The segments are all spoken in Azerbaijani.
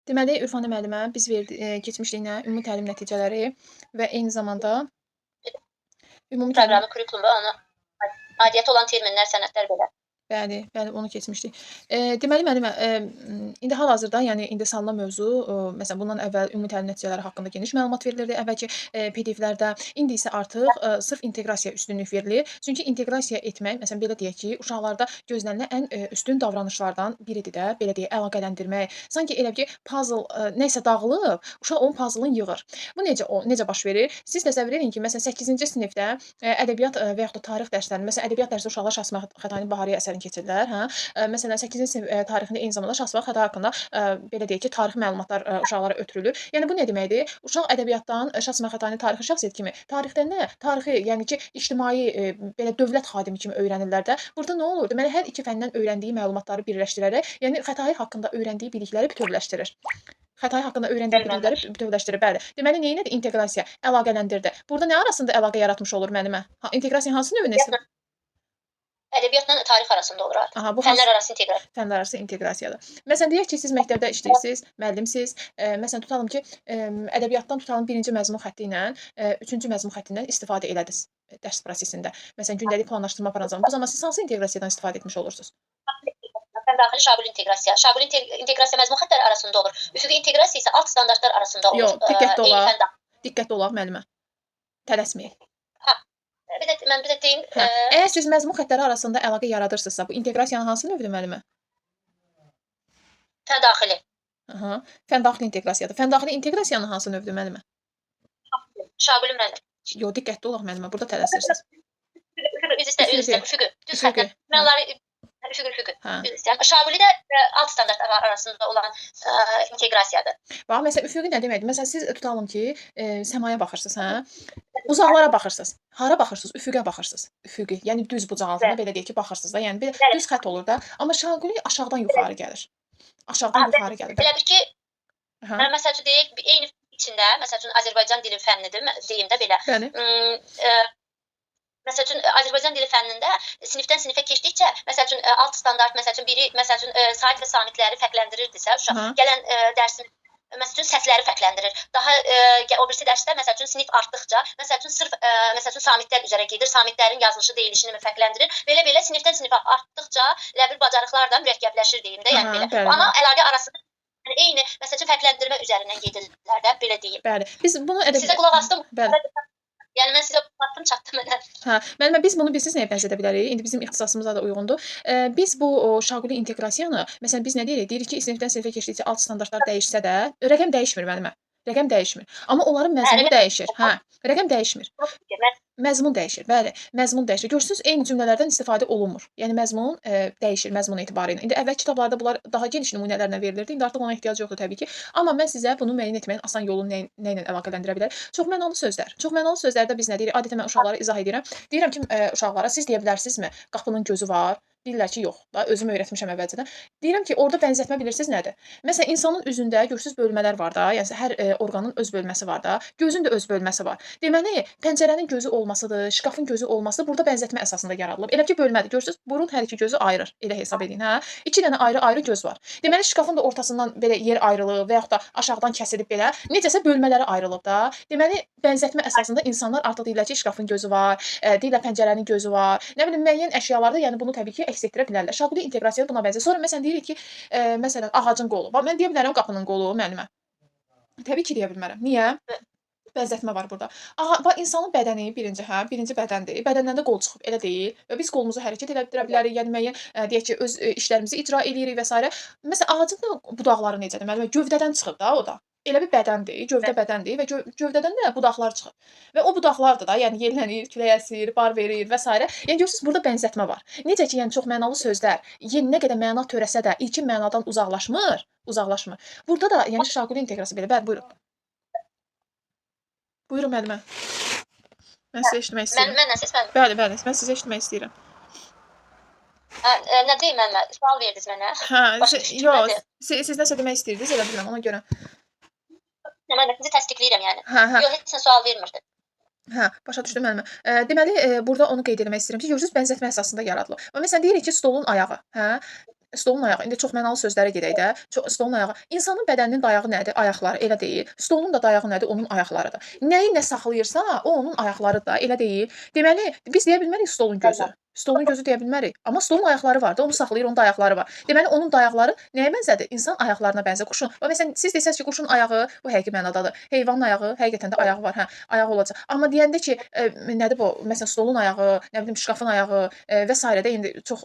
Deməli, Ürfana müəllimə biz keçmişliyinə ümumi təlim nəticələri və eyni zamanda ümumi təlim Proqramı, kurikulumu, ona aidiyyəti olan terminlər, sənədlər belə. Bəli, bəli, onu keçmişdik. Deməli müəllimə, indi hal-hazırda, yəni indi salınan mövzu, məsələn, bundan əvvəl ümumi təlim nəticələri haqqında geniş məlumat verilirdi əvvəlki PDF-lərdə. İndi isə artıq sırf inteqrasiya üstünlük verilir. Çünki inteqrasiya etmək, məsələn, belə deyək ki, uşaqlarda gözlənilən ən üstün davranışlardan biridir də, belə deyək, əlaqələndirmək. Sanki elə bil ki, puzzle nəsə dağılıb, uşaq onun puzzle-ını yığır. Bu necə baş verir? Siz təsəvvür edin ki, məsələn, 8-ci sinifdə ədəbiyyat və yaxud da tarix dərslərində, məsələn, ədəbiyyat dərsi uşaqlar Şahsəmə Xətainin Bahariyə əsərini keçirlər, hə? Məsələn, 8-ci sinif tarixində eyni zamanda Şahsəmə Xətai haqqında belə deyək ki, tarixi məlumatlar uşaqlara ötürülür. Yəni bu nə deməkdir? Uşaq ədəbiyyatdan Şahsəmə Xətainin tarixi şəxsiyyət kimi, tarixdən nə? Tarixi, yəni ki, ictimai belə dövlət xadimi kimi öyrənirlər də. Burada nə olur? Deməli, hər iki fəndən öyrəndiyi məlumatları birləşdirərək, yəni Xətai haqqında öyrəndiyi bilikləri bütövləşdirir. Xətai haqqında öyrəndiyi bilikləri bütövləşdirir, bəli. Deməli, neylədir? İnteqrasiya, əlaqələndirdi. Burada nə arasında əlaqə yaratmış olur müəllimə? İnteqrasiyanın hansı növünə istifadə? Ədəbiyyatla tarix arasında olur. Aha, bu fənlər arası inteqrasiya. Fənlər arası inteqrasiyadır. Məsələn, deyək ki, siz məktəbdə işləyirsiniz, müəllimsiz. Məsələn, tutalım ki, ədəbiyyatdan tutalım 1-ci məzmun xətti ilə 3-cü məzmun xəttindən istifadə elədiniz dərs prosesində. Məsələn, gündəlik planlaşdırma aparan zaman. Bu zaman siz hansı inteqrasiyadan istifadə etmiş olursunuz? Daxili şaquli inteqrasiya. Şaquli inteqrasiya məzmun xəttləri arasında olur. Üfüqi inteqrasiya isə alt standartlar arasında olur. Yox, diqqətli olaq müəllimə. Tələsməyək. Mən bir də deyim. Əgər siz məzmun xəttləri arasında əlaqə yaradırsınızsa, bu inteqrasiyanın hansı növüdür müəllimə? Fən daxili. Aha, fən daxili inteqrasiyadır. Fən daxili inteqrasiyanın hansı növüdür müəllimə? Şaquli müəllim. Yox, diqqətli olaq müəllimə, burada tələsirsiniz. Üfüqü. Düz xəttlə. Mən onları üfüqü. Şaquli də alt standartlar arasında olan inteqrasiyadır. Bax, məsələn, üfüqi nə deməkdir? Məsələn, siz tutalım ki, səmaya baxırsınız, hə? Uzaqlara baxırsınız. Hara baxırsınız? Üfüqə baxırsınız. Üfüqi, yəni düz bucaq altında belə deyək ki, baxırsınız da. Yəni bir düz xətt olur da. Amma şaquli aşağıdan yuxarı gəlir. Aşağıdan yuxarı gəlir. Elə bir ki, məsəl üçün deyək, eyni içində, məsəl üçün Azərbaycan dili fənnidir, deyim də belə. Bəli. Məsəl üçün Azərbaycan dili fənnində sinifdən sinifə keçdikcə, məsəl üçün alt standart, məsəl üçün biri, məsəl üçün sait və samitləri fərqləndirirdisə, uşaq gələn dərsin məsəl üçün səsləri fərqləndirir. Daha o birisi dərsdə məsəl üçün sinif artdıqca, məsəl üçün sırf məsəl üçün samitlər üzərə gedir, samitlərin yazılışı, deyilişini fərqləndirir. Belə sinifdən sinifə artdıqca elə bir bacarıqlar da mürəkkəbləşir deyim də, yəni belə. Amma əlaqə arasında eyni məsəl üçün fərqləndirmə üzərindən gedirlər də, belə deyim. Bəli. Biz bunu sizə qulaq asdım. Bəli. Yəni mən sizə baxdım, çatdım mənə. Hə, müəllimə biz bunu bilirsiniz nəyə bənzədə bilərik? İndi bizim ixtisasımıza da uyğundur. Biz bu şaquli inteqrasiyanı, məsələn, biz nə deyirik? Deyirik ki, sinifdən sinifə keçdikcə alt standartlar dəyişsə də, rəqəm dəyişmir müəllimə. Rəqəm dəyişmir. Amma onların məzmunu dəyişir. Hə, rəqəm dəyişmir. Məzmun dəyişir. Bəli, məzmun dəyişir. Görürsüz, eyni cümlələrdən istifadə olunmur. Yəni məzmun dəyişir, məzmun etibarı ilə. İndi əvvəl kitablarda bunlar daha geniş nümunələrlə verilirdi. İndi artıq ona ehtiyac yoxdur təbii ki. Amma mən sizə bunu müəyyən etməyin asan yolunu nə ilə əlaqələndirə bilərəm? Çoxmənalı sözlər. Çoxmənalı sözlərdə biz nə deyirik? Adətən mən uşaqlara izah edirəm. Deyirəm ki, uşaqlara siz deyə bilərsinizmi? Qapının gözü var. Deyirlər ki, yox da, özüm öyrətmişəm əvvəlcədən. Deyirəm ki, orada bənzətmə bilirsiniz nədir? Məsələn, insanın üzündə görürsüz bölmələr var da, yəni hər orqanın öz bölməsi var da, gözün də öz bölməsi var. Deməli, pəncərənin gözü olmasıdır, şkafın gözü olması burada bənzətmə əsasında yaradılıb. Elə ki, bölmədir. Görürsüz, burun hər iki gözü ayırır. Elə hesab edin, hə? 2 dənə ayrı-ayrı göz var. Deməli, şkafın da ortasından belə yer ayrılıb və yaxud da aşağıdan kəsilib belə, necəsə bölmələri ayrılıb da. Deməli, bənzətmə əsasında insanlar artıq deyirlər ki, şkafın gözü var, deyirlər pəncərənin gözü var. Nə bilim, müəyyən əşyalarda, yəni bunu təbii ki, əks etdirə bilərlər. Şaquli inteqrasiya buna bənzər. Sonra məsələn deyirik ki, məsələn ağacın qolu. Bax mən deyə bilərəm qapının qolu müəllimə. Təbii ki, deyə bilmərəm. Niyə? Bənzətmə var burada. Bax insanın bədəni birinci bədəndir. Bədəndən də qol çıxıb, elə deyil. Və biz qolumuzu hərəkət edə bilərik, yəni müəyyən deyək ki, öz işlərimizi icra eləyirik və s. Məsələn ağacın da budaqları necədir? Müəllimə gövdədən çıxıb da o da. Elə bir bədəndir, gövdə bədəndir və gövdədən də budaqlar çıxır. Və o budaqlardır da, yəni yellənir, külək əsir, bar verir və s. Yəni görürsüz, burada bənzətmə var. Necə ki, yəni çoxmənalı sözlər nə qədər məna törəsə də ilkin mənadan uzaqlaşmır. Burada da yəni şaquli inteqrasiya belə. Bəli, buyurun. Buyurun müəllimə. Mən sizə eşitmək istəyirəm. Mən nə səsləndim? Bəli, mən sizə eşitmək istəyirəm. Nə deyim müəllimə? Sual verdiniz mənə. Hə, yox, siz nəsə demək istəyirdiniz, elə bilirəm, ona görə. Mən sizi təsdiqləyirəm yəni. Yox, heç nə sual vermirdim. Hə, başa düşdüm müəllimə. Deməli, burada onu qeyd etmək istəyirəm ki, görürsüz bənzətmə əsasında yaradılıb. Məsələn, deyirik ki, stolun ayağı, hə? Stolun ayağı. İndi çox mənalı sözlərə gedək də. Stolun ayağı. İnsanın bədəninin dayağı nədir? Ayaqları, elə deyil. Stolun da dayağı nədir? Onun ayaqlarıdır. Nəyi nə saxlayırsa, o onun ayaqlarıdır da, elə deyil. Deməli, biz deyə bilmərik stolun gözü. Stolun gözü deyə bilmərik. Amma stolun ayaqları var da, onu saxlayır, onun da ayaqları var. Deməli, onun da ayaqları nəyə bənzədir? İnsan ayaqlarına bənzər. Quşun. Və məsələn, siz desəz ki, quşun ayağı bu həqiqi mənadadır. Heyvanın ayağı həqiqətən də ayağı var, hə, ayağı olacaq. Amma deyəndə ki, nədir bu? Məsələn, stolun ayağı, nə bilim, şkafın ayağı və s. də indi çox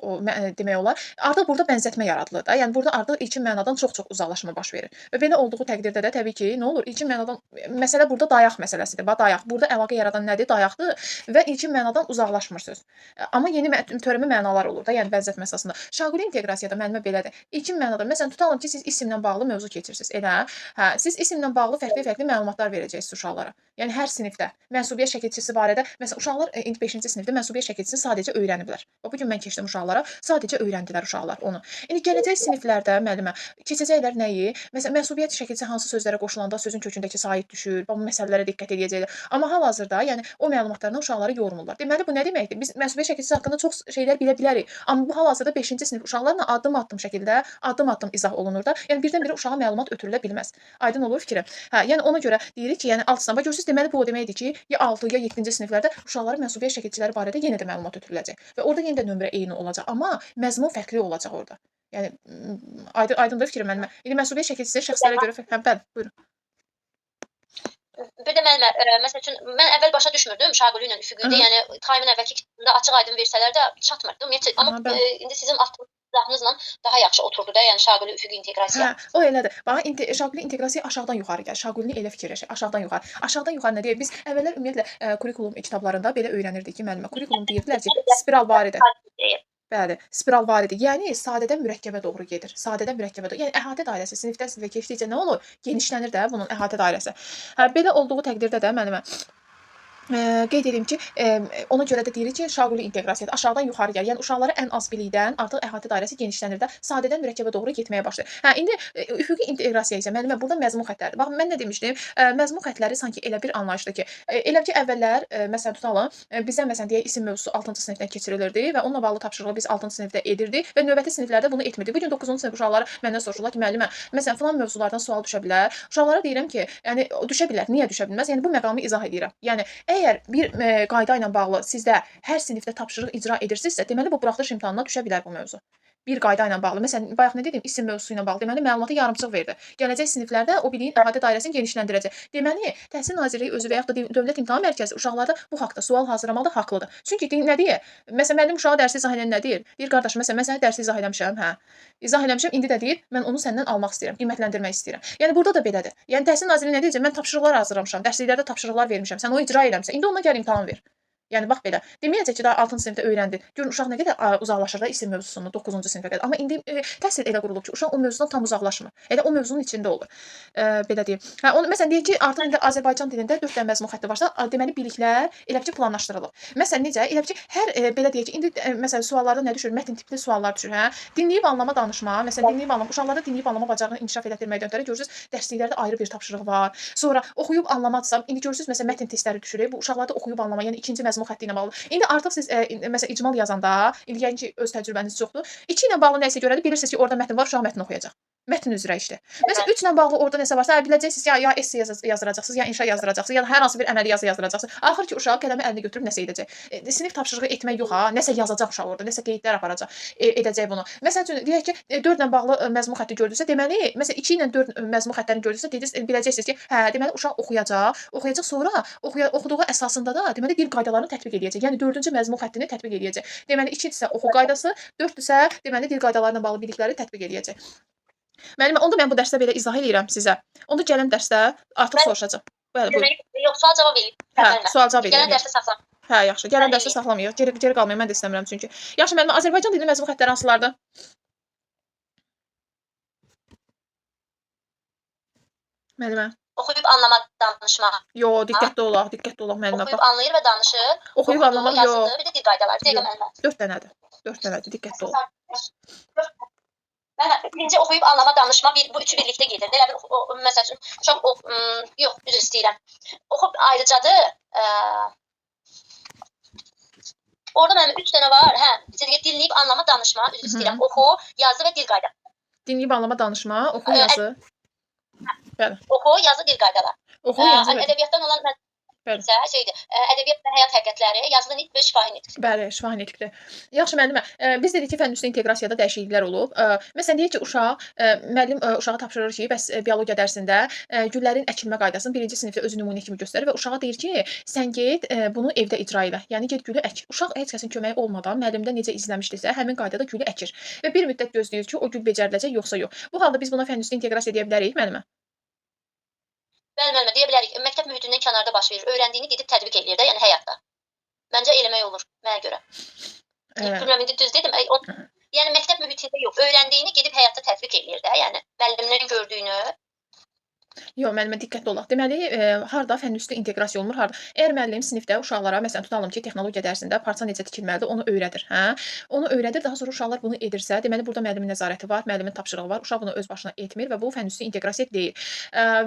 demək olar. Artıq burada bənzətmə yaradılır da. Yəni burada artıq ilkin mənadan çox-çox uzaqlaşma baş verir. Və belə olduğu təqdirdə də təbii ki, nə olur? İlkin mənadan məsələ burada dayaq məsələsidir. Bax, dayaq. Burada əlaqə yaradan nədir? Dayaqdır və ilkin mənadan uzaqlaşmırsınız. Amma yeni törəmə mənalar olur da, yəni bənzətmə əsasında. Şaquli inteqrasiyada mənimə belədir. İlkin mənada, məsələn, tutalım ki, siz isimlə bağlı mövzu keçirsiniz. Elə, hə, siz isimlə bağlı fərqli-fərqli məlumatlar verəcəksiniz uşaqlara. Yəni hər sinifdə mənsubiyyət şəkilçisi barədə, məsələn, uşaqlar indi 5-ci sinifdə mənsubiyyət şəkilçisini sadəcə öyrəniblər. Və bu gün mən keçdim uşaqlara, sadəcə öyrəndilər uşaqlar onu. İndi gələcək siniflərdə müəllimə keçəcəklər nəyi? Məsələn, mənsubiyyət şəkilçisi hansı sözlərə qoşulanda sözün kökündəki sait düşür, bu məsələlərə diqqət edəcəklər. Amma hal-hazırda, yəni o məlumatlarla uşaqları yormurlar. Deməli, bu nə deməkdir? Biz mənsubiyyət şəkilçisi haqqında çox şeylər bilə bilərik. Amma bu hal-hazırda 5-ci sinif uşaqlarla addım-addım şəkildə, addım-addım izah olunur da. Yəni birdən-birə uşağa məlumat ötürülə bilməz. Aydın olur fikrim? Hə, yəni ona görə deyirik ki, yəni alt sınıfa görürsüz, deməli bu o deməkdir ki, ya 6 ya 7-ci siniflərdə uşaqlara mənsubiyyət şəkilçiləri barədə yenə də məlumat ötürüləcək. Və orada yenə də nömrə eyni olacaq, amma məzmun fərqli olacaq orada. Yəni aydındır fikrim mənim. İndi mənsubiyyət şəkilçisi şəxslərə görə hə, bəli, buyurun. Bir də məsəl üçün mən əvvəl başa düşmürdüm Şaquli ilə üfüqündə, yəni tayımın əvvəlki kitabında açıq-aydın versələr də çatmırdı. Ümumiyyətlə, amma indi sizin izahınızla daha yaxşı oturdu da, yəni Şaquli üfüqi inteqrasiya. Hə, o elədir. Bax, Şaquli inteqrasiya aşağıdan yuxarı gəlir. Şaqulini elə fikirləşək, aşağıdan yuxarı. Aşağıdan yuxarı nə deyək? Biz əvvəllər ümumiyyətlə kurikulum kitablarında belə öyrənirdik ki, müəllimə, kurikulum deyirdilər ki, spiral varidir. Bəli, spiral varidir. Yəni sadədən mürəkkəbə doğru gedir. Sadədən mürəkkəbə doğru. Yəni əhatə dairəsi sinifdən sinifə keçdikcə nə olur? Genişlənir də bunun əhatə dairəsi. Hə, belə olduğu təqdirdə də müəllimə qeyd edim ki, ona görə də deyirik ki, Şaquli inteqrasiyada aşağıdan yuxarı gəlir. Yəni uşaqlara ən az bilikdən artıq əhatə dairəsi genişlənir də sadədən mürəkkəbə doğru getməyə başlayır. Hə, indi üfüqi inteqrasiya isə müəllimə burada məzmun xəttləridir. Bax, mən nə demişdim? Məzmun xəttləri sanki elə bir anlayışdır ki, elə ki əvvəllər məsələn tutalım, bizə məsələn deyək isim mövzusu 6-cı sinifdən keçirilirdi və onunla bağlı tapşırığı biz 6-cı sinifdə edirdik və növbəti siniflərdə bunu etmirdik. Bu gün 9-cu sinif uşaqları məndən soruşurlar ki, müəllimə, məsələn filan mövzulardan sual düşə bilər. Uşaqlara deyirəm ki, yəni düşə bilər. Niyə düşə bilməz? Yəni bu məqamı izah edirəm. Yəni əgər bir qayda ilə bağlı sizdə hər sinifdə tapşırıq icra edirsinizsə, deməli bu buraxılış imtahanına düşə bilər bu mövzu. Bir qayda ilə bağlı. Məsələn, bayaq nə dedim? İsim mövzusu ilə bağlı. Deməli məlumatı yarımçıq verdi. Gələcək siniflərdə o biliyin əhatə dairəsini genişləndirəcək. Deməli, Təhsil Nazirliyi özü və yaxud da Dövlət İmtahan Mərkəzi uşaqlarda bu haqqda sual hazırlamaqda haqlıdır. Çünki nə deyir? Məsələn, müəllim uşağa dərsi izah edən nə deyir? Deyir, qardaşım, məsələn, mən sənə dərsi izah eləmişəm, hə. İzah eləmişəm, indi də deyir, mən onu səndən almaq istəyirəm, qiymətləndirmək istəyirəm. Yəni burada da belədir. Yəni Təhsil Nazirliyi nə deyəcək? Mən tapşırıqlar hazırlamışam, dərsliklərdə tapşırıqlar vermişəm. Sən onu icra eləmisən. İndi ona gəl imtahan ver. Yəni bax belə. Deməyəcək ki, daha 6-cı sinifdə öyrəndi. Görün uşaq nə qədər uzaqlaşır da isim mövzusunu 9-cu sinifə qədər. Amma indi təhsil elə qurulub ki, uşaq o mövzudan tam uzaqlaşmır. Elə o mövzunun içində olur. Belə deyim. Hə, onu məsələn deyək ki, artıq indi Azərbaycan dilində 4 dənə məzmun xətti varsa, deməli biliklər elə ki planlaşdırılıb. Məsələn necə? Elə ki hər belə deyək ki, indi məsələn suallarda nə düşür? Mətn tipli suallar düşür, hə? Dinləyib anlama danışma, məsələn dinləyib anlama, uşaqlarda dinləyib anlama bacarığını inkişaf etdirməkdən ötürü görürsüz, dərsliklərdə ayrı bir tapşırıq var. Sonra oxuyub anlamadsam, indi görürsüz məsələn mətn testləri düşür. Bu uşaqlarda oxuyub anlama, yəni ikinci məzmun xətti ilə bağlı. İndi artıq siz məsələn icmal yazanda, indi yəqin ki öz təcrübəniz çoxdur. 2 ilə bağlı nəsə görəndə bilirsiniz ki, orada mətn var, uşaq mətn oxuyacaq. Mətn üzrə işdir. Məsələn 3 ilə bağlı orada nəsə varsa, biləcəksiniz ya esse yazdıracaqsınız, ya inşa yazdıracaqsınız, ya hər hansı bir əməli yazı yazdıracaqsınız. Axır ki uşaq qələmi əlinə götürüb nəsə edəcək. Sinif tapşırığı etmək yox ha, nəsə yazacaq uşaq orada, nəsə qeydlər aparacaq, edəcək bunu. Məsəl üçün deyək ki, 4 ilə bağlı məzmun xətti gördünüzsə, deməli, məsələn 2 ilə 4 məzmun xəttlərini gördünüzsə, biləcəksiniz ki, hə, deməli uşaq oxuyacaq sonra oxuduğu əsasında da deməli dil qaydalarını tətbiq edəcək. Yəni 4-cü məzmun xəttini tətbiq edəcək. Deməli 2-dirsə oxu qaydası, 4-dürsə deməli dil qaydalarına bağlı bilikləri tətbiq edəcək. Müəllimə, onda mən bu dərsdə belə izah eləyirəm sizə. Onda gələn dərsdə artıq soruşacağam. Bəli, buyurun. Yox, sual cavab verin. Hə, sual cavab verin. Gələn dərsə saxlam. Hə, yaxşı. Gələn dərsə saxlamayıq. Geri qalmayım, mən də istəmirəm çünki. Yaxşı, müəllimə, Azərbaycan dilinin məzmun xəttləri hansılardır? Müəllimə. Oxuyub anlamaq, danışmaq. Yox, diqqətli olaq müəllimə. Oxuyub anlayır və danışır. Oxuyub anlamaq yox. Bir də dil qaydaları. Deyirəm müəllimə. 4 dənədir. 4 dənədir, diqqətli olun. Mən birinci oxuyub anlama, danışma, bu üçü birlikdə gedir. Elə bir məsəl üçün çox yox, üzr istəyirəm. Oxub ayrıcadır. Orada mənim 3 dənə var. Hə, dinləyib anlama, danışma, üzr istəyirəm. Oxu, yazı və dil qaydaları. Dinləyib anlama, danışma, oxu, yazı. Bəli. Oxu, yazı, dil qaydaları. Oxu, yazı və ədəbiyyatdan olan isə şeydir. Ədəbiyyat və həyat həqiqətləri, yazılı nitq və şifahi nitq. Bəli, şifahi nitqdir. Yaxşı müəllimə, biz dedik ki, fənn üstü inteqrasiyada dəyişikliklər olub. Məsələn deyək ki, müəllim uşağa tapşırır ki, bəs biologiya dərsində güllərin əkilmə qaydasını 1-ci sinifdə özü nümunə kimi göstərir və uşağa deyir ki, sən get bunu evdə icra elə. Yəni get gülü ək. Uşaq heç kəsin köməyi olmadan müəllimdən necə izləmişdisə, həmin qaydada gülü əkir və bir müddət gözləyir ki, o gül becəriləcək yoxsa yox. Bu halda biz buna fənn üstü inteqrasiya deyə bilərik müəllimə? Bəli, müəllimə, deyə bilərik. Məktəb mühitindən kənarda baş verir. Öyrəndiyini gedib tətbiq eləyir də, yəni həyatda. Məncə eləmək olur, mənə görə. Bilmirəm, indi düz dedim. Yəni məktəb mühitində yox, öyrəndiyini gedib həyatda tətbiq eləyir də, yəni müəllimdən gördüyünü. Yox, müəllimə diqqətli olaq. Deməli, harda fənn üstü inteqrasiya olunur, harda? Əgər müəllim sinifdə uşaqlara, məsələn, tutalım ki, texnologiya dərsində parça necə tikilməlidir, onu öyrədir, hə? Onu öyrədir, daha sonra uşaqlar bunu edirsə, deməli burada müəllimin nəzarəti var, müəllimin tapşırığı var. Uşaq bunu öz başına etmir və bu fənn üstü inteqrasiya deyil.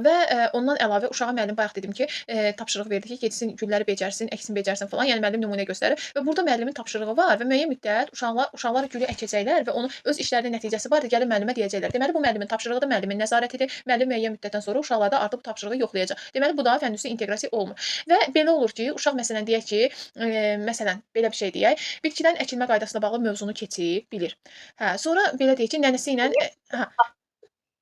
Və ondan əlavə uşağa müəllim bayaq dedim ki, tapşırıq verdi ki, getsin gülləri becərsin, əksin becərsin falan. Yəni müəllim nümunə göstərir və burada müəllimin tapşırığı var və müəyyən müddət uşaqlar gülü əkəcəklər və onu öz işlərinin nəticəsi var, gəlib müəllimə deyəcəklər. Deməli bu müəllimin tapşırığıdır, müəllimin nəzarətidir. Müəllim müəyyən müddətdən sonra uşaqlarda artıq bu tapşırığı yoxlayacaq. Deməli bu da fənn üstü inteqrasiya olmur. Və belə olur ki, uşaq məsələn deyək ki, məsələn belə bir şey deyək, bitkilərin əkilmə qaydasına bağlı mövzunu keçib bilir. Hə, sonra belə deyək ki, nənəsi ilə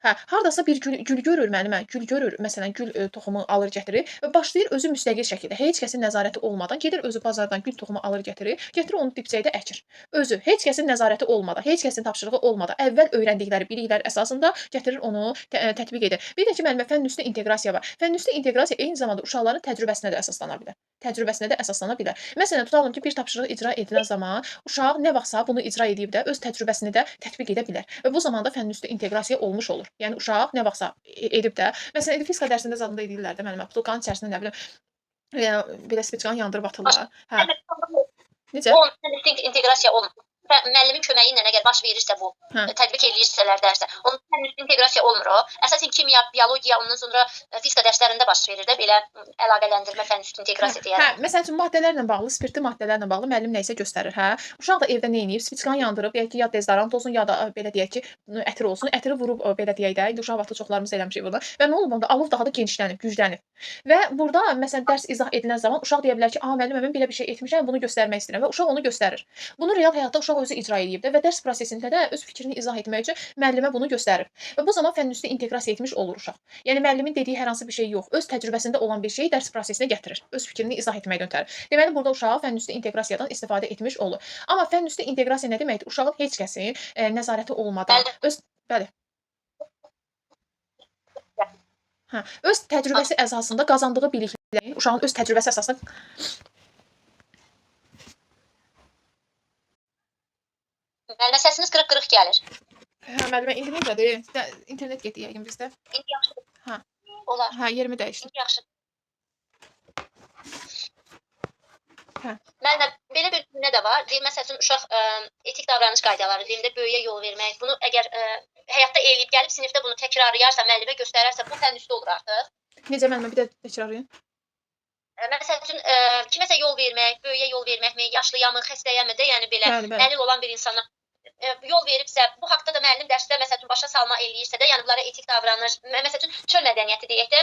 hardasa bir gül görür müəllimə, gül görür, məsələn, gül toxumu alır gətirir və başlayır özü müstəqil şəkildə, heç kəsin nəzarəti olmadan gedir özü bazardan gül toxumu alır gətirir onu dibçəkdə əkir. Özü, heç kəsin nəzarəti olmadan, heç kəsin tapşırığı olmadan, əvvəl öyrəndikləri biliklər əsasında gətirir onu tətbiq edir. Bir də ki, müəllimə fənn üstü inteqrasiya var. Fənn üstü inteqrasiya eyni zamanda uşaqların təcrübəsinə də əsaslana bilər. Məsələn, tutalım ki, bir tapşırıq icra edilən zaman uşaq nə vaxtsa bunu icra edib də öz təcrübəsini də tətbiq edə bilər və bu zamanda fənn üstü inteqrasiya olmuş olur. Yəni uşaq nə vaxtsa edib də, məsələn, fizika dərsində zadında edirlər də müəllimə, butulkanın içərisində nə bilim belə spiçkanı yandırıb atırlar. Hə. Necə? O inteqrasiya olmur. Müəllimin köməyi ilə əgər baş verirsə bu, tətbiq edirsələr dərsə, onun fənn üstü inteqrasiya olmur o. Əsasən kimya, biologiya, ondan sonra fizika dərslərində baş verir də belə əlaqələndirmə fənn üstü inteqrasiya deyək. Hə, məsələn üçün maddələrlə bağlı, spirtli maddələrlə bağlı müəllim nə isə göstərir, hə? Uşaq da evdə nə edib? Spiçkanı yandırıb, deyək ki, ya dezodorant olsun, ya da belə deyək ki, ətir olsun. Ətiri vurub belə deyək də, indi uşaq vaxtı çoxlarımız eləmişik bunu. Və nə olub onda? Alov daha da genişlənib, güclənib. Və burada məsələn dərs izah edilən zaman uşaq deyə bilər ki, "A, müəllim, mən belə bir şey etmişəm, bunu göstərmək istəyirəm." Və uşaq onu göstərir. Bunu real həyatda uşaq özü icra edib də və dərs prosesində də öz fikrini izah etmək üçün müəllimə bunu göstərir. Və bu zaman fənn üstü inteqrasiya etmiş olur uşaq. Yəni müəllimin dediyi hər hansı bir şey yox, öz təcrübəsində olan bir şeyi dərs prosesinə gətirir. Öz fikrini izah etməkdən ötəri. Deməli burada uşaq fənn üstü inteqrasiyadan istifadə etmiş olur. Amma fənn üstü inteqrasiya nə deməkdir? Uşağın heç kəsin nəzarəti olmadan öz təcrübəsi əsasında qazandığı biliklərin uşağın öz təcrübəsi əsasında Müəllimə səsiniz qırıq-qırıq gəlir. Hə, müəllimə indi necədir? İnternet getdi yəqin bizdə. İndi yaxşıdır. Hə. Olar. Hə, yerimi dəyişdim. İndi yaxşıdır. Hə. Müəllimə, belə bir cümlə də var. Deyir, məsəl üçün uşaq etik davranış qaydaları, dilində böyüyə yol vermək. Bunu əgər həyatda eləyib gəlib sinifdə bunu təkrarlayarsa, müəllimə göstərərsə, bu fənn üstü olur artıq. Necə müəllimə, bir də təkrarlayın. Məsəl üçün kiməsə yol vermək, böyüyə yol verməkmi, yaşlıyamı, xəstəyəmi də, yəni belə əlil olan bir insana yol veribsə, bu haqda da müəllim dərsdə məsəl üçün başa salma eləyirsə də, yəni bunlara etik davranış, məsəl üçün çöl mədəniyyəti deyək də,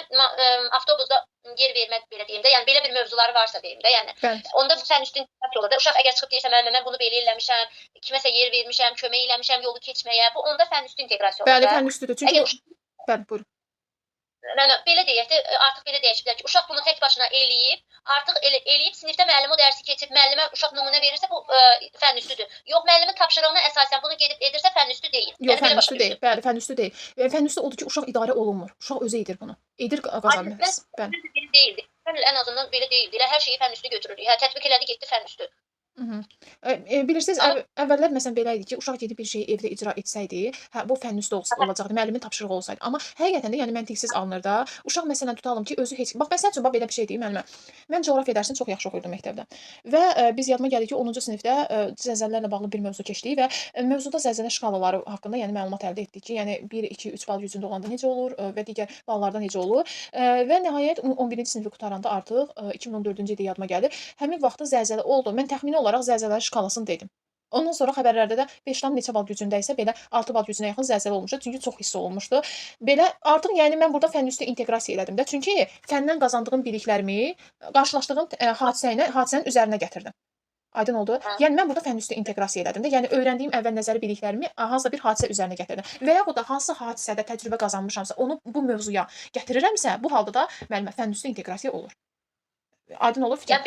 avtobusda yer vermək belə deyim də, yəni belə bir mövzuları varsa deyim də, yəni onda bu fənn üstü inteqrasiya olur da. Uşaq əgər çıxıb deyirsə, müəllimə mən bunu belə eləmişəm, kiməsə yer vermişəm, kömək eləmişəm yolu keçməyə, bu onda fənn üstü inteqrasiya olur da. Bəli, fənn üstüdür. Çünki bəli, buyurun. Belə deyək də, artıq belə deyək ki, uşaq bunu tək başına eləyib, artıq eləyib sinifdə müəllim o dərsi keçib, müəllimə uşaq nümunə verirsə bu fənn üstüdür. Yox, müəllimin tapşırığına əsasən bunu gedib edirsə fənn üstü deyil. Yox, fənn üstü deyil. Bəli, fənn üstü deyil. Fənn üstü odur ki, uşaq idarə olunmur. Uşaq özü edir bunu. Edir, qazanır. Bəli. Belə deyildi. Ən azından belə deyildi. Hər şeyi fənn üstü götürürük. Hə, tətbiq elədi, getdi fənn üstü. Bilirsiniz, əvvəllər məsələn belə idi ki, uşaq gedib bir şeyi evdə icra etsəydi, hə bu fənn üstü olacaqdı, müəllimin tapşırığı olsaydı. Amma həqiqətən də yəni məntiqsiz alınır da. Uşaq məsələn tutalım ki, özü heç məsəl üçün belə bir şey deyim müəllimə. Mən coğrafiya dərsini çox yaxşı oxuyurdum məktəbdə. Və biz yadıma gəlir ki, 10-cu sinifdə zəlzələlərlə bağlı bir mövzu keçdik və mövzuda zəlzələ şkalaları haqqında yəni məlumat əldə etdik ki, yəni 1, 2, 3 bal gücündə olanda necə olur və digər ballarda necə olur. Və nəhayət 11-ci sinifi qurtaranda artıq 2014-cü ildə yadıma gəlir. Həmin vaxtda zəlzələ oldu. Mən təxmini olaraq zəlzələnin şkalasını dedim. Ondan sonra xəbərlərdə də 5 neçə bal gücündə isə belə 6 bal gücünə yaxın zəlzələ olmuşdu. Çünki çox hiss olunmuşdu. Belə artıq yəni mən burada fənn üstü inteqrasiya elədim də. Çünki fəndən qazandığım biliklərimi qarşılaşdığım hadisənin üzərinə gətirdim. Aydın oldu. Yəni mən burada fənn üstü inteqrasiya elədim də. Yəni öyrəndiyim əvvəl nəzəri biliklərimi hansısa bir hadisə üzərinə gətirdim. Və yaxud da hansı hadisədə təcrübə qazanmışamsa, onu bu mövzuya gətirirəmsə, bu halda da müəllimə fənn üstü inteqrasiya olur. Aydın olur fikrim?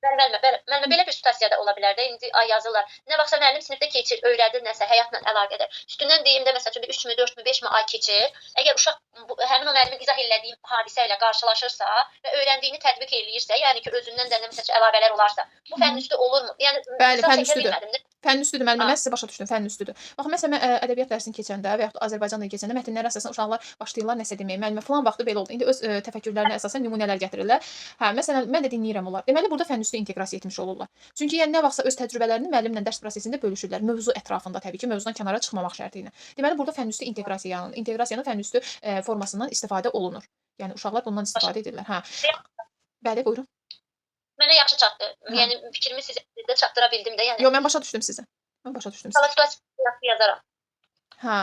Yəni müəllimə belə bir situasiyada ola bilər də. İndi yazırlar. Nə vaxtsa müəllim sinifdə keçir, öyrədir nəsə, həyatla əlaqədar. Üstündən deyim də məsələn 3-mü, 4-mü, 5-mi ay keçir. Əgər uşaq həmin o müəllimin izah elədiyi hadisə ilə qarşılaşırsa və öyrəndiyini tətbiq eləyirsə, yəni ki, özündən də məsələn əlavələr olarsa, bu fənn üstü olurmu? Yəni bəli, fənn üstüdür. Fənn üstüdür müəllimə, mən sizə başa düşdüm, fənn üstüdür. Baxın, məsələn, mən ədəbiyyat dərsini keçəndə və yaxud da Azərbaycan dilini keçəndə mətnlərə əsasən uşaqlar başlayırlar nəsə deməyə. Müəllimə falan vaxtı belə oldu. İndi öz təfəkkürlərinə əsasən nümunələr gətirirlər. Hə, məsələn, mən də dinləyirəm onlar. Deməli, burada fənn üstü inteqrasiya etmiş olurlar. Çünki yəni nə vaxtsa öz təcrübələrini müəllimlə dərs prosesində bölüşürlər. Mövzu ətrafında təbii ki, mövzudan kənara çıxmamaq şərti ilə. Deməli, burada fənn üstü inteqrasiyanın fənn üstü formasından istifadə olunur. Yəni uşaqlar bundan istifadə edirlər. Hə. Bəli, buyurun. Mənə yaxşı çatdı. Yəni fikrimi sizə çatdıra bildim də, yəni. Yox, mən başa düşdüm sizə. Mən başa düşdüm sizə. Situasiya yazaram. Hə,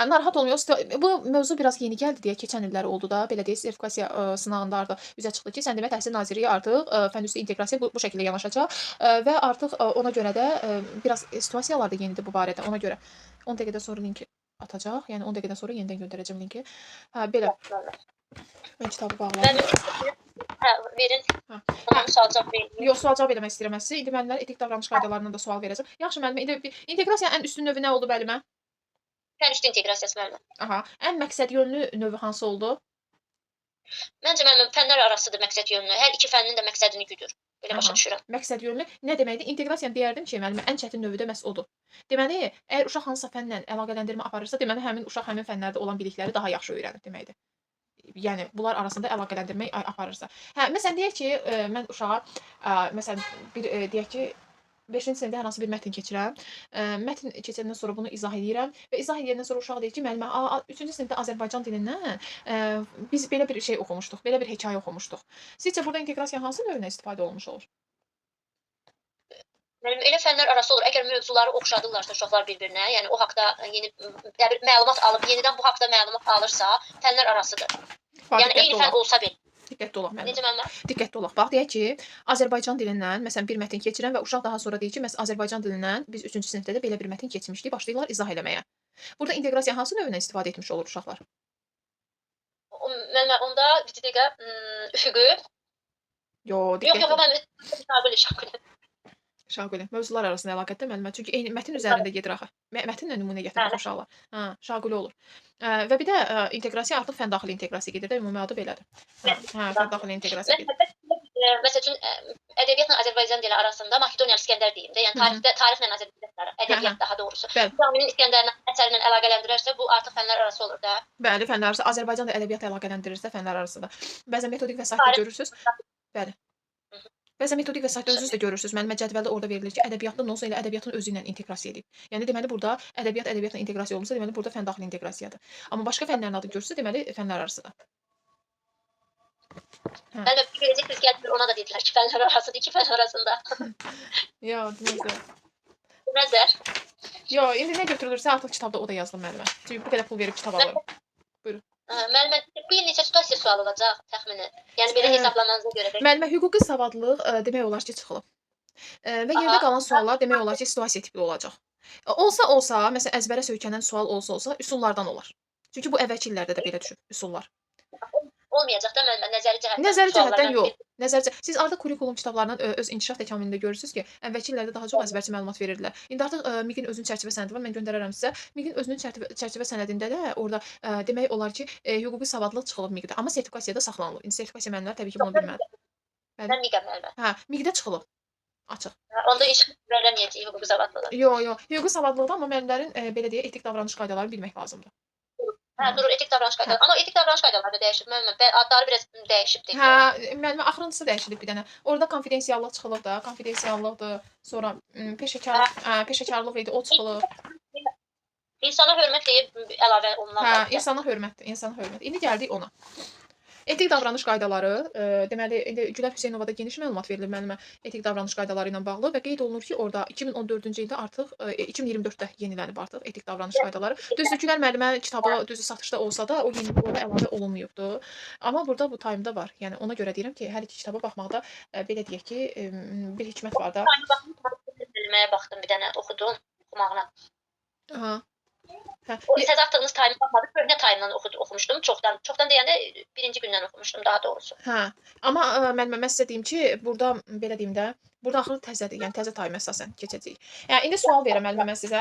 narahat olmayın. Bu mövzu biraz yeni gəldi deyə keçən illər oldu da, belə deyək, sertifikasiya sınağında artıq üzə çıxdı ki, Sən Demə Təhsil Nazirliyi artıq fənn üstü inteqrasiya bu şəkildə yanaşacaq və artıq ona görə də biraz situasiyalar da yenidir bu barədə. Ona görə 10 dəqiqədən sonra linki atacaq. Yəni 10 dəqiqədən sonra yenidən göndərəcəm linki. Hə, belə. Mən kitabı bağladım. Hə, verin. Ona sual-cavab verin. Yox, sual-cavab eləmək istəyirəm sizə. İndi müəllimlər etik davranış qaydalarından da sual verəcəm. Yaxşı müəllimə, indi inteqrasiyanın ən üstün növü nə oldu müəllimə? Fənn üstü inteqrasiyası müəllimə. Aha, ən məqsədyönlü növü hansı oldu? Məncə müəllimə fənlər arasıdır məqsədyönlü. Hər iki fənnin də məqsədini güdür. Belə başa düşürəm. Məqsədyönlü nə deməkdir? İnteqrasiyanı deyərdim ki, müəllimə ən çətin növü də məhz odur. Deməli, əgər uşaq hansısa fənlə əlaqələndirmə aparırsa, deməli həmin uşaq həmin fənlərdə olan bilikləri daha yaxşı öyrənir deməkdir. Yəni bunlar arasında əlaqələndirmək aparırsa. Hə, məsələn deyək ki, mən uşağa məsələn bir deyək ki 5-ci sinifdə hər hansı bir mətn keçirəm. Mətn keçəndən sonra bunu izah edirəm və izah edəndən sonra uşaq deyir ki, müəllimə, 3-cü sinifdə Azərbaycan dilindən biz belə bir şey oxumuşduq, belə bir hekayə oxumuşduq. Sizcə burada inteqrasiya hansı növünə istifadə olunmuş olur? Elə fənlər arası olur. Əgər mövzuları oxşadırlarsa uşaqlar bir-birinə, yəni o haqqda yeni məlumat alıb, yenidən bu haqqda məlumat alırsa, fənlər arasıdır. Yəni eyni fən olsa belə. Diqqətli olaq müəllimə. Necə müəllimə? Diqqətli olaq. Bax, deyək ki, Azərbaycan dilindən məsələn bir mətn keçirəm və uşaq daha sonra deyir ki, məs Azərbaycan dilindən biz 3-cü sinifdə də belə bir mətn keçmişdik, başlayırlar izah eləməyə. Burada inteqrasiya hansı növündən istifadə etmiş olur uşaqlar? Müəllimə, onda bir dəqiqə üfüqü. Yox, diqqətli. Yox, mən Şaquli. Mövzular arasında əlaqədə müəllimə. Çünki eyni mətn üzərində gedir axı. Mətnlə nümunə gətirir uşaqlar. Hə, şaquli olur. Və bir də inteqrasiya artıq fəndaxili inteqrasiya gedir də, ümumi adı belədir. Hə, fəndaxili inteqrasiya gedir. Məsəl üçün ədəbiyyatla Azərbaycan dili arasında Makedoniyalı İskəndər deyim də, yəni tarixlə Azərbaycan ədəbiyyat daha doğrusu. Kamilin İskəndərin əsərlə əlaqələndirərsə, bu artıq fənlər arası olur da. Bəli, fənlər arası. Azərbaycan da ədəbiyyatla əlaqələndirirsə fənlər arasıdır. Bəzən metodik vəsaitdə görürsüz. Bəli. Bəzən metodik vəsaitdə özünüz də görürsüz. Müəllimə cədvəldə orada verilir ki, ədəbiyyatın olsa elə ədəbiyyatın özü ilə inteqrasiya edib. Yəni deməli burada ədəbiyyatla inteqrasiya olunsa, deməli burada fəndaxili inteqrasiyadır. Amma başqa fənlərin adı görürsə, deməli fənlər arasıdır. Müəllimə, gələcək gəldir, ona da dedilər ki, fənlər arasıdır, iki fənlər arasında. Yox, deməzlər. Deməzlər. Yox, indi nə götürülürsə artıq kitabda o da yazılır müəllimə. Çünki bu qədər pul verib kitab alıram. Buyurun. Müəllimə, bu il neçə situasiya sual olacaq təxminən? Yəni belə hesablamanıza görə də. Müəllimə, hüquqi savadlılıq demək olar ki, çıxılıb. Və yerdə qalan suallar demək olar ki, situasiya tipli olacaq. Olsa, məsələn, əzbərə söykənən sual olsa, üsullardan olar. Çünki bu əvvəlki illərdə də belə düşüb, üsullar. Olmayacaq da müəllimə, nəzəri cəhətdən. Nəzəri cəhətdən yox. Siz artıq kurikulum kitablarından öz inkişaf təkamülündə görürsüz ki, əvvəlki illərdə daha çox əzbərçi məlumat verirdilər. İndi artıq MİQ-in özünün çərçivə sənədi var, mən göndərərəm sizə. MİQ-in özünün çərçivə sənədində də orada demək olar ki, hüquqi savadlılıq çıxılıb MİQ-də, amma sertifikasiyada saxlanılır. İndi sertifikasiya müəllimləri təbii ki, bunu bilmədi. Mən MİQ-əm müəllimə. Hə, MİQ-də çıxılıb. Açıq. Onda heç verəməyəcəyik hüquqi savadlılığı. Yox, hüquqi savadlılıqda amma müəllimlərin belə deyək, etik davranış qaydalarını bilmək lazımdır. Hə, dur, etik davranış qaydaları. Amma etik davranış qaydaları da dəyişib müəllimə. Adları biraz dəyişib deyil. Hə, müəllimə axırıncısı dəyişilib bir dənə. Orada konfidensiallıq çıxılıb da, konfidensiallıqdır. Sonra peşəkarlıq idi, o çıxılıb. İnsana hörmət deyib əlavə olunan. Hə, insana hörmətdir, insana hörmət. İndi gəldik ona. Etik davranış qaydaları, deməli, indi Gülər Hüseynovada geniş məlumat verilir müəllimə etik davranış qaydaları ilə bağlı və qeyd olunur ki, orada 2014-cü ildə artıq 2024-də yenilənib artıq etik davranış qaydaları. Düzdür, Gülər müəllimə kitabı düzdür satışda olsa da o yeniliklərə əlavə olunmayıbdı. Amma burada bu time'da var. Yəni ona görə deyirəm ki, hər iki kitaba baxmaqda belə deyək ki, bir hikmət var da. Bölməyə baxdım bir dənə oxudum oxumağına. Aha. Hə. O təzə atdığınız time baxmadım. Köhnə time-dan oxumuşdum. Çoxdan deyəndə birinci gündən oxumuşdum daha doğrusu. Hə. Amma müəllimə mən sizə deyim ki, burada belə deyim də, burada axı təzədir. Yəni təzə time əsasən keçəcəyik. Yəni indi sual verirəm müəllimə mən sizə.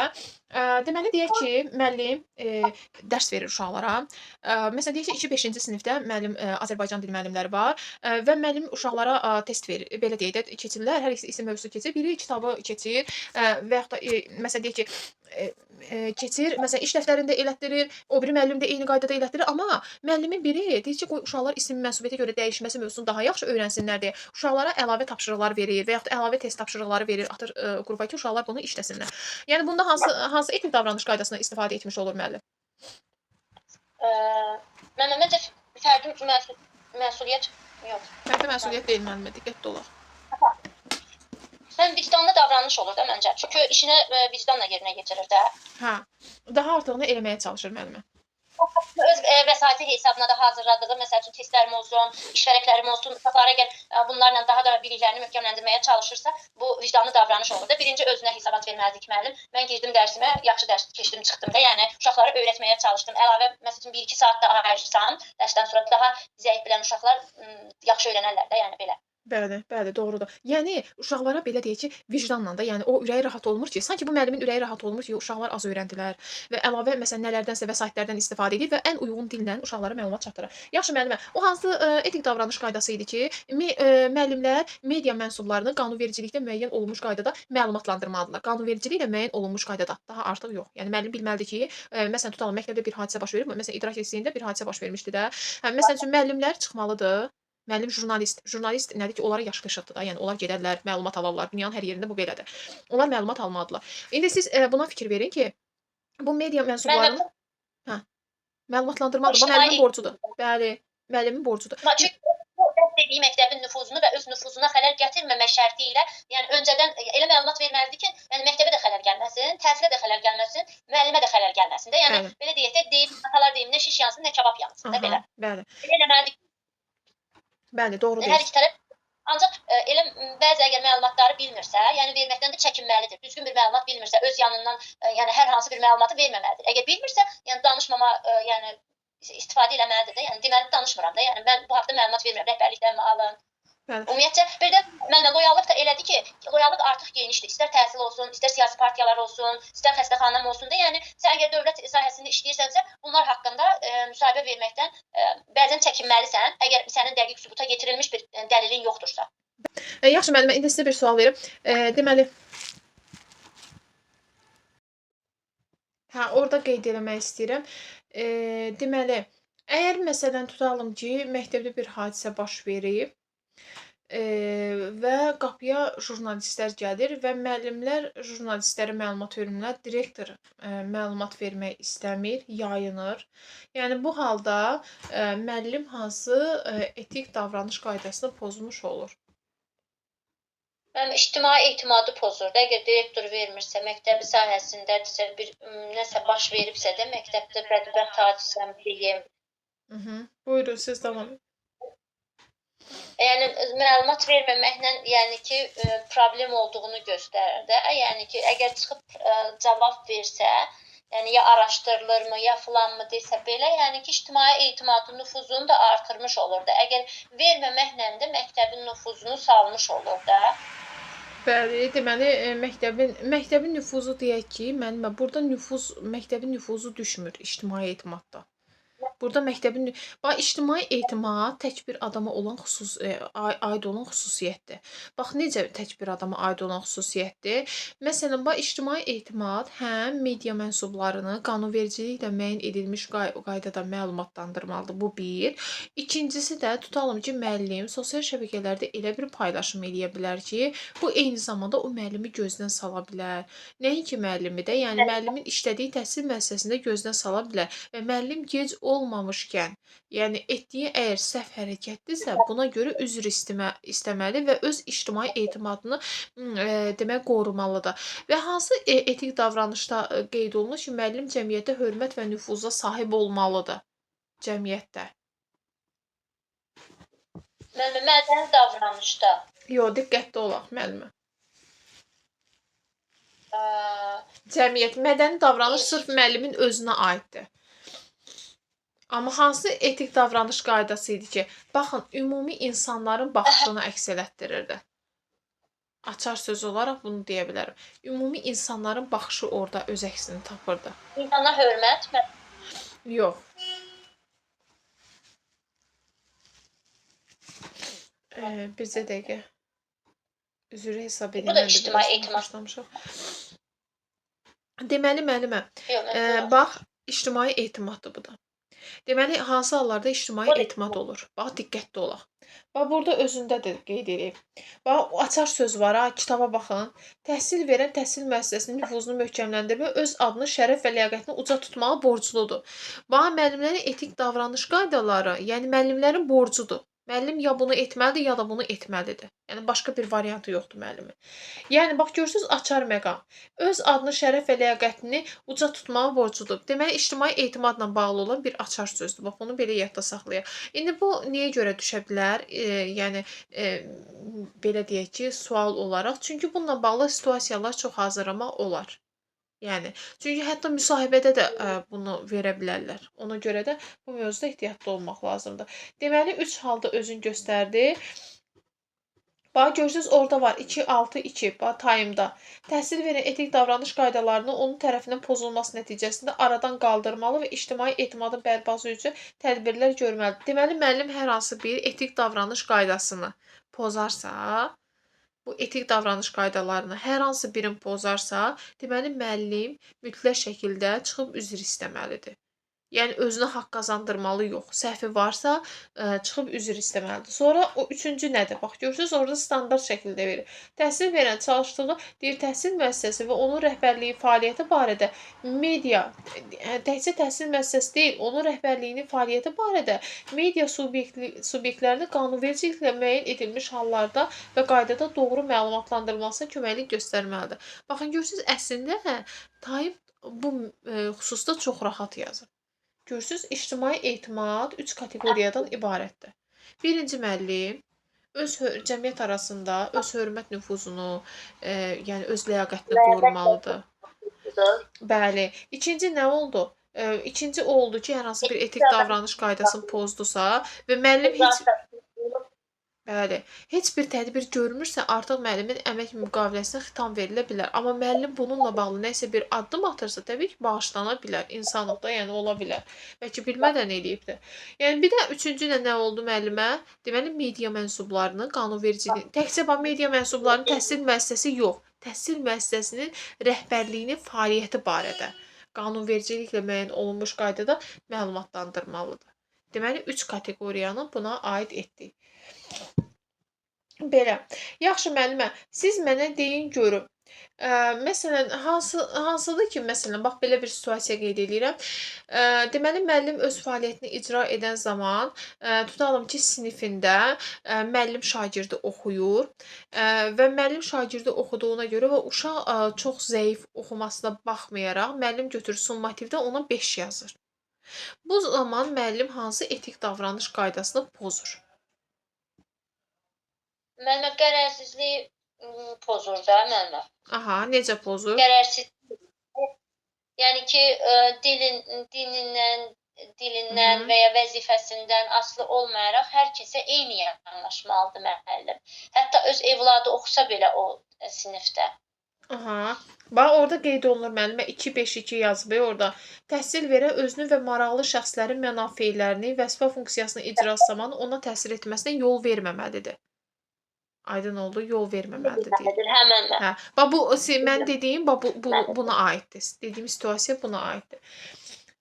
Deməli deyək ki, müəllim dərs verir uşaqlara. Məsələn deyək ki, 2-5-ci sinifdə müəllim Azərbaycan dili müəllimləri var və müəllim uşaqlara test verir. Belə deyək də keçirlər. Hər ikisi mövzusu keçir. Biri kitabı keçir və yaxud da məsələn deyək ki, keçir. Məsələn iş dəftərində elətdirir, o biri müəllim də eyni qaydada elətdirir, amma müəllimin biri deyir ki, qoy uşaqlar isim mənsubiyyətə görə dəyişməsi mövzusunu daha yaxşı öyrənsinlər deyə uşaqlara əlavə tapşırıqlar verir və yaxud da əlavə test tapşırıqları verir, atır qrupa ki, uşaqlar bunu işləsinlər. Yəni bunda hansı etik davranış qaydasından istifadə etmiş olur müəllim? Məncə fərdi məsuliyyət yox. Fərdi məsuliyyət deyil müəllimə, diqqətli olaq. Mən vicdanlı davranış olur da məncə. Çünki işini vicdanla yerinə yetirir də. Hə. Daha artığını eləməyə çalışır müəllimə. Öz vəsaiti hesabına da hazırladığı, məsəl üçün testlərim olsun, iş vərəqlərim olsun, uşaqlar əgər bunlarla daha da biliklərini möhkəmləndirməyə çalışırsa, bu vicdanlı davranış olur da. Birinci özünə hesabat verməlidir ki, müəllim, mən girdim dərsimə, yaxşı dərs keçdim, çıxdım da. Yəni uşaqlara öyrətməyə çalışdım. Əlavə məsəl üçün 1-2 saat da ayırsam, dərsdən sonra daha zəif bilən uşaqlar yaxşı öyrənərlər də, yəni belə. Bəli, bəli, doğrudur. Yəni uşaqlara belə deyək ki, vicdanla da, yəni o ürəyi rahat olmur ki, sanki bu müəllimin ürəyi rahat olmur ki, uşaqlar az öyrəndilər və əlavə məsələn nələrdənsə vəsaitlərdən istifadə edir və ən uyğun dillə uşaqlara məlumat çatdırır. Yaxşı müəllimə, o hansı etik davranış qaydası idi ki, müəllimlər media mənsublarını qanunvericilikdə müəyyən olunmuş qaydada məlumatlandırmalıdırlar. Qanunvericiliklə müəyyən olunmuş qaydada, daha artıq yox. Yəni müəllim bilməlidir ki, məsələn tutalım məktəbdə bir hadisə baş verir, məsələn idrak liseyində bir hadisə baş vermişdi də. Məsəl üçün müəllimlər çıxmalıdır. Müəllim jurnalist nədir ki, onlara yaşı qışıqdır da, yəni onlar gedərlər, məlumat alarlar. Dünyanın hər yerində bu belədir. Onlar məlumat almalıdırlar. İndi siz buna fikir verin ki, bu media mənsublarını məlumatlandırmalıdır. Bu müəllimin borcudur. Bəli, müəllimin borcudur. Çünki dediyi məktəbin nüfuzunu və öz nüfuzuna xələl gətirməmək şərti ilə, yəni öncədən elə məlumat verməlidir ki, yəni məktəbə də xələl gəlməsin, təhsilə də xələl gəlməsin, müəllimə də xələl gəlməsin də. Yəni belə deyək də, atalar deyim, nə şiş yansın, nə kebab yansın da belə. Bəli. Belə eləməlidir. Bəli, doğru Hər deyirsiz. iki tərəf ancaq elə bəzi əgər məlumatları bilmirsə, yəni verməkdən də çəkinməlidir. Düzgün bir məlumat bilmirsə, öz yanından yəni hər hansı bir məlumatı verməməlidir. Əgər bilmirsə, yəni danışmama, yəni istifadə eləməlidir də. Yəni deməli danışmıram da. Yəni mən bu haqda məlumat vermirəm, rəhbərlikdən alın. Bəli. Ümumiyyətcə bir də mənə loyallıq da elədi ki, loyallıq artıq genişdir. İstər təhsil olsun, istər siyasi partiyalar olsun, istər xəstəxana olsun da. Yəni sən əgər dövlət sahəsində işləyirsənsə, bunlar haqqında müsahibə verməkdən bəzən çəkinməlisən, əgər sənin dəqiq sübuta yetirilmiş bir dəlilin yoxdursa. Yaxşı müəllimə, indi sizə bir sual verim. Deməli orada qeyd eləmək istəyirəm. Deməli, əgər məsələn tutalım ki, məktəbdə bir hadisə baş verib və qapıya jurnalistlər gəlir və müəllimlər jurnalistlərə məlumat vermirlər, direktor məlumat vermək istəmir, yayınır. Yəni bu halda müəllim hansı etik davranış qaydasını pozmuş olur? İctimai etimadı pozur da. Əgər direktor vermirsə, məktəbi sahəsindədirsə, bir nəsə baş veribsə də, məktəbdə bədbəxt hadisə deyim. Buyurun, siz davam edin. Yəni məlumat verməməklə, yəni ki, problem olduğunu göstərir də. Yəni ki, əgər çıxıb cavab versə, yəni ya araşdırılırmı, ya filanmı desə belə, yəni ki, ictimai etimadın nüfuzunu da artırmış olur da. Əgər verməməklə də məktəbin nüfuzunu salmış olur da. Bəli, deməli məktəbin nüfuzu deyək ki, müəllimə, burada məktəbin nüfuzu düşmür ictimai etimadda. Burada məktəbin ictimai etimad tək bir adama olan aid olan xüsusiyyətdir. Bax necə tək bir adama aid olan xüsusiyyətdir? Məsələn, ictimai etimad həm media mənsublarını qanunvericiliklə müəyyən edilmiş qaydada məlumatlandırmalıdır. Bu bir. İkincisi də tutalım ki, müəllim sosial şəbəkələrdə elə bir paylaşım eləyə bilər ki, bu eyni zamanda o müəllimi gözdən sala bilər. Nəinki müəllimi də, yəni müəllimin işlədiyi təhsil müəssisəsində gözdən sala bilər və müəllim gec olmadan olmamışkən, yəni etdiyi əgər səhv hərəkətdirsə, buna görə üzr istəməli və öz ictimai etimadını demək qorumalıdır. Və hansı etik davranışda qeyd olunur ki, müəllim cəmiyyətdə hörmət və nüfuza sahib olmalıdır cəmiyyətdə? Müəllimə, mədəni davranışda. Yox, diqqətli olaq müəllimə. Cəmiyyət, mədəni davranış sırf müəllimin özünə aiddir. Amma hansı etik davranış qaydası idi ki, baxın, ümumi insanların baxışını əks elətdirirdi. Açar söz olaraq bunu deyə bilərəm. Ümumi insanların baxışı orada öz əksini tapırdı. İnsana hörmət mi? Yox. Bizə dəqiqə. Üzrü hesab edin. Bu da ictimai etimad. Deməli, müəllimə, bax, ictimai etimaddır bu da. Deməli, hansı hallarda ictimai etimad olur? Bax, diqqətli olaq. Bax, burada özündədir, qeyd edeyim. Bax, açar söz var, ha, kitaba baxın. Təhsil verən təhsil müəssisəsinin nüfuzunu möhkəmləndirmək, öz adını, şərəf və liaqətini uca tutmağa borcludur. Bax, müəllimlərin etik davranış qaydaları, yəni müəllimlərin borcudur. Müəllim ya bunu etməlidir, ya da bunu etməlidir. Yəni, başqa bir variantı yoxdur müəllimin. Yəni, bax, görürsünüz, açar məqam. Öz adını, şərəf və liaqətini uca tutmağa borcludur. Deməli, ictimai etimadla bağlı olan bir açar sözdür. Bax, bunu belə yadda saxlayaq. İndi bu niyə görə düşə bilər? Yəni, belə deyək ki, sual olaraq. Çünki bununla bağlı situasiyalar çox hazırlamaq olar. Yəni, çünki hətta müsahibədə də bunu verə bilərlər. Ona görə də bu mövzuda ehtiyatlı olmaq lazımdır. Deməli, 3 halda özünü göstərdi. Bax, görürsünüz, orada var 2-6-2, bax, time'da. Təhsil verən etik davranış qaydalarını onun tərəfindən pozulması nəticəsində aradan qaldırmalı və ictimai etimadın bərpası üçün tədbirlər görməlidir. Deməli, müəllim hər hansı bir etik davranış qaydasını pozarsa, bu etik davranış qaydalarını hər hansı birini pozarsa, deməli, müəllim mütləq şəkildə çıxıb üzr istəməlidir. Yəni, özünə haqq qazandırmalı yox. Səhvi varsa, çıxıb üzr istəməlidir. Sonra o üçüncü nədir? Bax, görürsünüz, orada standart şəkildə verir. Təhsil verən çalışdığı bir təhsil müəssisəsi və onun rəhbərliyi fəaliyyəti barədə media, təkcə təhsil müəssisəsi deyil, onun rəhbərliyinin fəaliyyəti barədə media subyektlərini qanunvericiliklə müəyyən edilmiş hallarda və qaydada doğru məlumatlandırılmasına köməklik göstərməlidir. Baxın, görürsünüz, əslində Tayyip bu xüsusda çox rahat yazır. Görürsünüz, ictimai etimad 3 kateqoriyadan ibarətdir. Birinci müəllim öz cəmiyyət arasında öz hörmət nüfuzunu, yəni öz liaqətini qorumalıdır. Bəli. İkinci nə oldu? İkinci oldu ki, hər hansı bir etik davranış qaydasını pozdusa və müəllim heç bir tədbir görmürsə, artıq müəllimin əmək müqaviləsinə xitam verilə bilər. Amma müəllim bununla bağlı nəsə bir addım atırsa, təbii ki, bağışlana bilər. İnsanlıqda, yəni ola bilər. Bəlkə bilmədən eləyibdir. Yəni, bir də üçüncü nə oldu müəllimə? Deməli, media mənsublarının qanunvericiliyi, təkcə media mənsublarının təhsil müəssisəsi yox, təhsil müəssisəsinin rəhbərliyinin fəaliyyəti barədə qanunvericiliklə müəyyən olunmuş qaydada məlumatlandırmalıdır. Deməli, 3 kateqoriyanı buna aid etdik. Belə. Yaxşı müəllimə, siz mənə deyin görüm. Məsələn, hansıdır ki, məsələn, bax, belə bir situasiya qeyd edirəm. Deməli, müəllim öz fəaliyyətini icra edən zaman, tutalım ki, sinifində müəllim şagirdi oxuyur və müəllim şagirdi oxuduğuna görə və uşaq çox zəif oxumasına baxmayaraq, müəllim götürür summativdə ona 5 yazır. Bu zaman müəllim hansı etik davranış qaydasını pozur? Müəllimə, qərərsizlik pozur da müəllimə. Aha, necə pozur? Qərərsizlik. Yəni ki, dilindən və ya vəzifəsindən asılı olmayaraq hər kəsə eyni yanaşmalıdır müəllim. Hətta öz evladı oxusa belə o sinifdə. Aha. Bax, orada qeyd olunur müəllimə 2-5-2 yazıb orada. Təhsil verən özünü və maraqlı şəxslərin mənafelərini, vəzifə funksiyasını icrası zamanı ona təsir etməsinə yol verməməlidir. Aydın oldu, yol verməməlidir. Həmən. Hə. Bax, bu mən dediyim buna aiddir. Dediyim situasiya buna aiddir.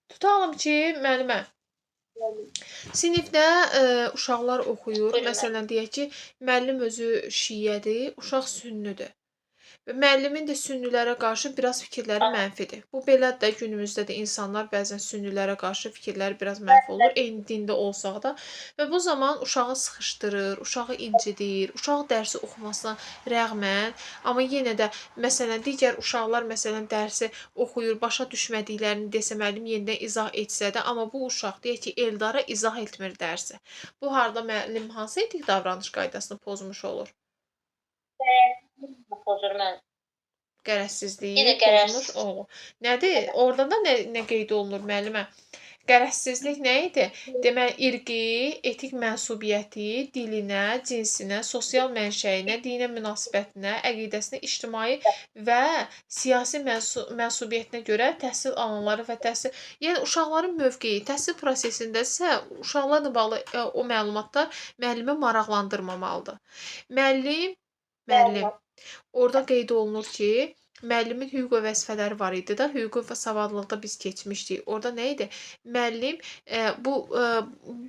Tutalım ki, müəllimə, sinifdə uşaqlar oxuyur. Məsələn, deyək ki, müəllim özü şiədir, uşaq sünnüdür. Və müəllimin də sünnilərə qarşı biraz fikirləri mənfidir. Bu belədir də, günümüzdə də insanlar bəzən sünnilərə qarşı fikirləri biraz mənfi olur, eyni dində olsaq da. Və bu zaman uşağı sıxışdırır, uşağı incidir, uşaq dərsi oxumasına rəğmən, amma yenə də məsələn digər uşaqlar məsələn dərsi oxuyur, başa düşmədiklərini desə müəllim yenidən izah etsə də, amma bu uşaq deyək ki, Eldara izah etmir dərsi. Bu harda müəllim hansı etik davranış qaydasını pozmuş olur? Pozur mən. Qərəzsizliyi pozmuş olur. Nədir? Orada da nə qeyd olunur müəllimə? Qərəzsizlik nə idi? Deməli, irqi, etik mənsubiyyəti, dilinə, cinsinə, sosial mənşəyinə, dinə münasibətinə, əqidəsinə, ictimai və siyasi mənsubiyyətinə görə təhsil alanları və təhsil, yəni uşaqların mövqeyi təhsil prosesində isə uşaqlarla bağlı o məlumatlar müəllimi maraqlandırmamalıdır. Müəllim orada qeyd olunur ki, müəllimin hüquq və vəzifələri var idi da, hüquq və savadlılıqda biz keçmişdik. Orada nə idi? Müəllim bu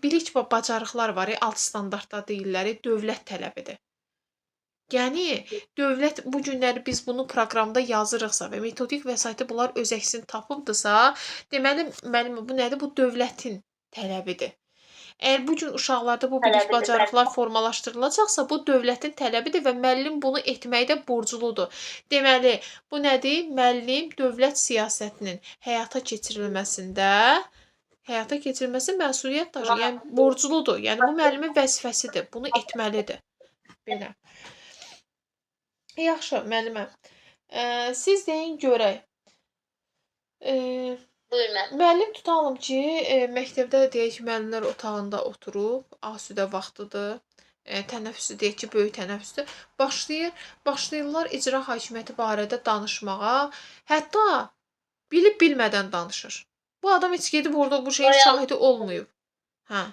bilik və bacarıqlar var, alt standartda deyirlər, dövlət tələbidir. Yəni dövlət bu günləri biz bunu proqramda yazırıqsa və metodik vəsaiti bunlar öz əksini tapıbdısa, deməli müəllim bu nədir? Bu dövlətin tələbidir. Əgər bu gün uşaqlarda bu bilik bacarıqlar formalaşdırılacaqsa, bu dövlətin tələbidir və müəllim bunu etməkdə borcludur. Deməli, bu nədir? Müəllim dövlət siyasətinin həyata keçirilməsi məsuliyyət daşıyır, yəni borcludur. Yəni bu müəllimin vəzifəsidir, bunu etməlidir. Belə. Yaxşı, müəllimə. Siz deyin görək. Müəllim tutalım ki, məktəbdə deyək ki, müəllimlər otağında oturub, asudə vaxtıdır, tənəffüsü deyək ki, böyük tənəffüsdür. Başlayırlar icra hakimiyyəti barədə danışmağa, hətta bilib-bilmədən danışır. Bu adam heç gedib orada bu şeyin şahidi olmayıb. Hə.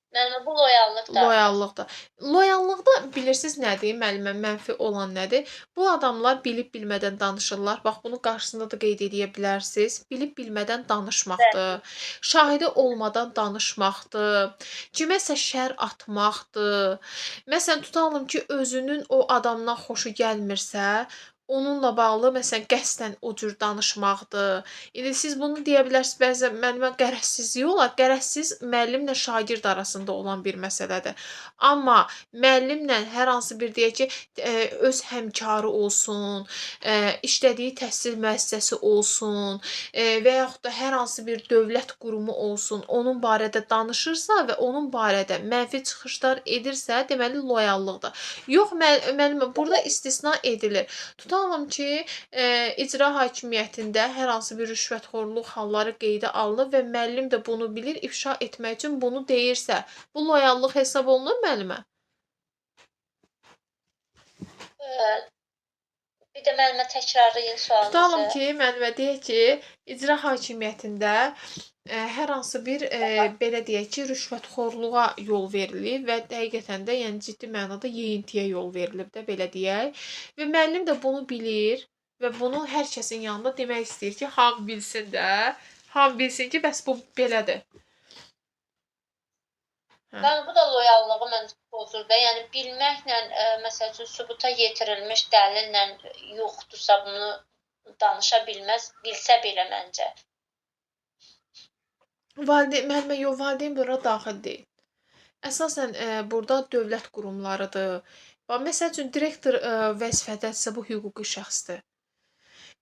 Müəllimə, bu loyallıqdır. Loyallıqdır. Loyallıqda bilirsiniz nədir? Müəllimə mənfi olan nədir? Bu adamlar bilib-bilmədən danışırlar. Bax, bunu qarşısında da qeyd edə bilərsiniz. Bilib-bilmədən danışmaqdır. Şahidi olmadan danışmaqdır. Kiməsə şər atmaqdır. Məsələn, tutalım ki, özünün o adamdan xoşu gəlmirsə, onunla bağlı məsələn qəsdən o cür danışmaqdır. İndi siz bunu deyə bilərsiniz, bəzən müəllimə qərəzsizlik olar. Qərəzsiz müəllimlə şagird arasında olan bir məsələdir. Amma müəllimlə hər hansı bir deyək ki, öz həmkarı olsun, işlədiyi təhsil müəssisəsi olsun və yaxud da hər hansı bir dövlət qurumu olsun, onun barədə danışırsa və onun barədə mənfi çıxışlar edirsə, deməli loyallıqdır. Yox, müəllimə, burada istisna edilir. Tutalım ki, icra hakimiyyətində hər hansı bir rüşvətxorluq halları qeydə alınır və müəllim də bunu bilir, ifşa etmək üçün bunu deyirsə, bu loyallıq hesab olunur müəllimə? Bir də müəllimə təkrarlayın sualınızı. Tutalım ki, müəllimə deyək ki, icra hakimiyyətində hər hansı bir belə deyək ki, rüşvətxorluğa yol verilib və həqiqətən də yəni ciddi mənada yeyintiyə yol verilib də belə deyək. Və müəllim də bunu bilir və bunu hər kəsin yanında demək istəyir ki, hamı bilsin də, hamı bilsin ki, bəs bu belədir. Yəni bu da loyallığı məncə pozur da. Yəni bilməklə məsəl üçün sübuta yetirilmiş dəlillə yoxdursa bunu danışa bilməz, bilsə belə məncə. Müəllimə, yox, valideyn bura daxil deyil. Əsasən burada dövlət qurumlarıdır. Məsəl üçün direktor vəzifədədirsə bu hüquqi şəxsdir.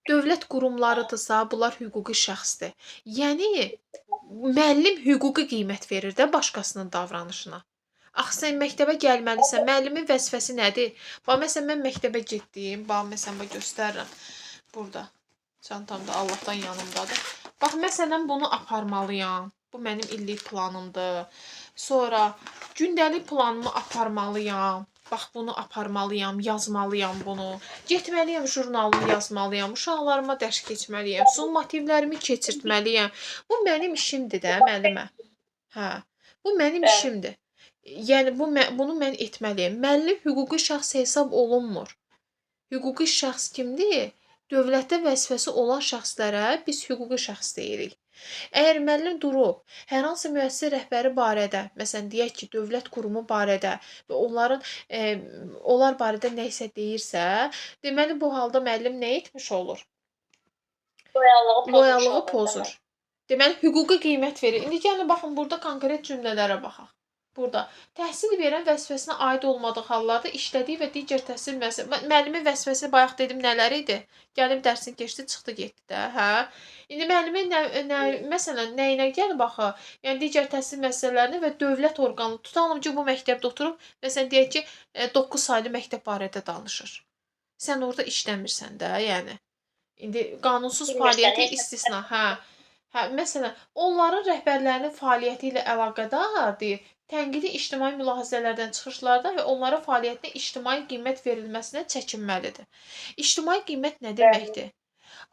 Dövlət qurumlarıdırsa bunlar hüquqi şəxsdir. Yəni müəllim hüquqi qiymət verir də başqasının davranışına. Axı sən məktəbə gəlməlisən. Müəllimin vəzifəsi nədir? Bax məsələn mən məktəbə getdim. Bax məsələn göstərirəm. Burada. Çantamda Allahdan yanımdadır. Bax məsələn bunu aparmalıyam. Bu mənim illik planımdır. Sonra gündəlik planımı aparmalıyam. Bax bunu aparmalıyam, yazmalıyam bunu. Getməliyəm, jurnalımı yazmalıyam, uşaqlarıma dərs keçməliyəm, summativlərimi keçirtməliyəm. Bu mənim işimdir də, müəllimə. Hə. Bu mənim işimdir. Yəni bunu mən etməliyəm. Müəllim hüquqi şəxs hesab olunmur. Hüquqi şəxs kimdir? Dövlətdə vəzifəsi olan şəxslərə biz hüquqi şəxs deyirik. Əgər müəllim durub hər hansı müəssisə rəhbəri barədə, məsələn deyək ki, dövlət qurumu barədə və onların onlar barədə nə isə deyirsə, deməli bu halda müəllim nə etmiş olur? Loyallığı pozur. Deməli hüquqi qiymət verir. İndi gəlin baxın burada konkret cümlələrə baxaq. Burada təhsil verən vəzifəsinə aid olmadığı hallarda işlədiyi və digər təhsil müəllimin vəzifəsi bayaq dedim nələr idi? Gəlib dərsini keçdi, çıxdı, getdi də, hə? İndi müəllimin məsələn nəyinə gəlin baxaq. Yəni digər təhsil müəssisələrini və dövlət orqanı tutalım ki, bu məktəbdə oturub, məsələn deyək ki, 9 saylı məktəb barədə danışır. Sən orada işləmirsən də, yəni. İndi qanunsuz fəaliyyəti istisna, hə. Hə, məsələn, onların rəhbərlərinin fəaliyyəti ilə əlaqədar deyir, tənqidi ictimai mülahizələrdən çıxışlarda və onların fəaliyyətinə ictimai qiymət verilməsinə çəkinməlidir. İctimai qiymət nə deməkdir?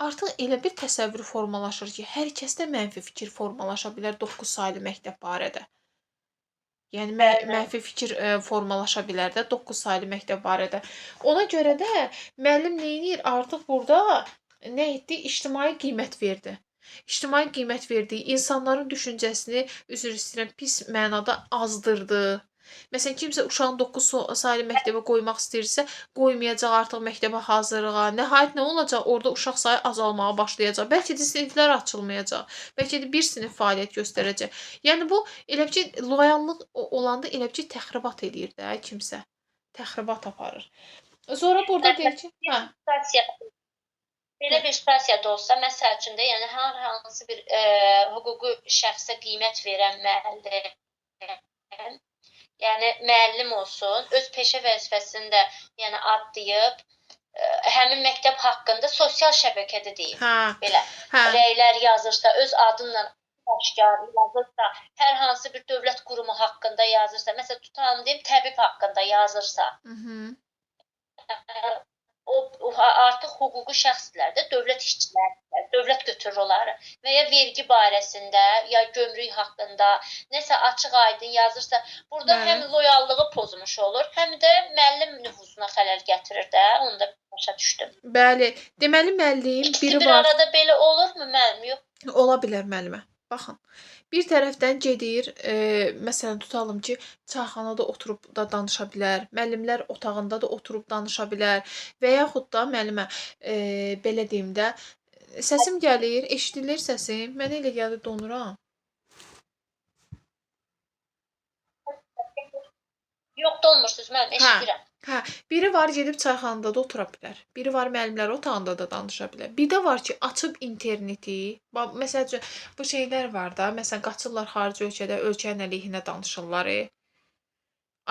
Artıq elə bir təsəvvür formalaşır ki, hər kəsdə mənfi fikir formalaşa bilər 9 saylı məktəb barədə. Yəni mənfi fikir formalaşa bilər də 9 saylı məktəb barədə. Ona görə də müəllim nə edir? Artıq burada nə etdi? İctimai qiymət verdi. İctimai qiymət verdiyi insanların düşüncəsini, üzr istəyirəm, pis mənada azdırdı. Məsələn, kimsə uşağını 9 saylı məktəbə qoymaq istəyirsə, qoymayacaq artıq məktəbə hazırlığa. Nəhayət nə olacaq? Orada uşaq sayı azalmağa başlayacaq. Bəlkə də siniflər açılmayacaq. Bəlkə də bir sinif fəaliyyət göstərəcək. Yəni bu elə ki loyallıq olanda elə ki təxribat eləyir də kimsə. Təxribat aparır. Sonra burada deyir ki, belə bir situasiyada olsa, məsəl üçün də, yəni hər hansı bir hüquqi şəxsə qiymət verən müəllim, yəni müəllim olsun, öz peşə vəzifəsini də yəni adlayıb, həmin məktəb haqqında sosial şəbəkədə deyim, belə rəylər yazırsa, öz adınla aşkar yazırsa, hər hansı bir dövlət qurumu haqqında yazırsa, məsələn tutalım deyim, təbib haqqında yazırsa, o artıq hüquqi şəxslərdə dövlət işçiləri, dövlət götürür onları və ya vergi barəsində, ya gömrük haqqında nəsə açıq-aydın yazırsa, burada həm loyallığı pozmuş olur, həm də müəllim nüfuzuna xələl gətirir də, onu da başa düşdüm. Bəli, deməli müəllim biri var. Bir arada belə olurmu müəllim? Yox. Ola bilər müəllimə. Baxın. Bir tərəfdən gedir, məsələn tutalım ki, çayxanada oturub da danışa bilər, müəllimlər otağında da oturub danışa bilər və yaxud da müəllimə belə deyim də, səsim gəlir, eşidilir səsim? Mənə elə gəlir donuram. Yox, donmursunuz, mən eşidirəm. Hə, biri var gedib çayxanada da otura bilər. Biri var müəllimlər otağında da danışa bilər. Bir də var ki, açıb interneti, məsəl üçün bu şeylər var da, məsələn qaçırlar xarici ölkədə ölkənin əleyhinə danışırlar.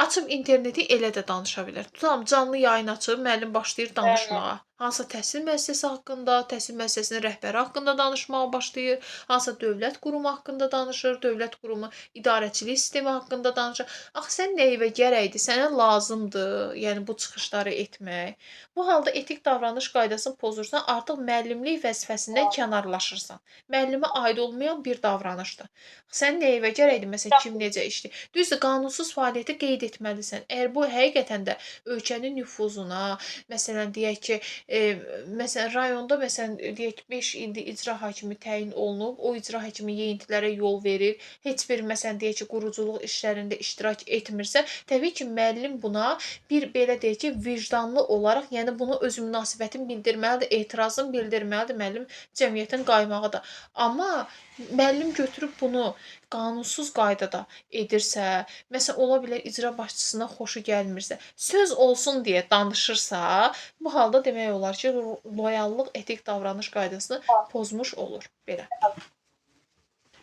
Açıb interneti elə də danışa bilər. Tutalım canlı yayın açıb müəllim başlayır danışmağa. Hansısa təhsil müəssisəsi haqqında, təhsil müəssisəsinin rəhbəri haqqında danışmağa başlayır. Hansısa dövlət qurumu haqqında danışır, dövlət qurumu idarəçilik sistemi haqqında danışır. Axı sən nə evə gərəkdir? Sənə lazımdır, yəni bu çıxışları etmək. Bu halda etik davranış qaydasını pozursan, artıq müəllimlik vəzifəsindən kənarlaşırsan. Müəllimə aid olmayan bir davranışdır. Sən nə evə gərəkdir? Məsələn, kim necə işləyir? Düzdür, qanunsuz fəaliyyəti qeyd etməlisən. Əgər bu həqiqətən də ölkənin nüfuzuna, məsələn deyək ki, məsələn rayonda məsələn deyək ki 5 ildir icra hakimi təyin olunub, o icra hakimi yeyintilərə yol verir, heç bir məsələn deyək ki quruculuq işlərində iştirak etmirsə, təbii ki müəllim buna bir belə deyək ki vicdanlı olaraq, yəni bunu öz münasibətini bildirməlidir, etirazını bildirməlidir müəllim cəmiyyətin qaymağı da. Amma müəllim götürüb bunu qanunsuz qaydada edirsə, məsələn ola bilər icra başçısına xoşu gəlmirsə, söz olsun deyə danışırsa, bu halda demək olar ki, loyallıq, etik davranış qaydasını pozmuş olur belə.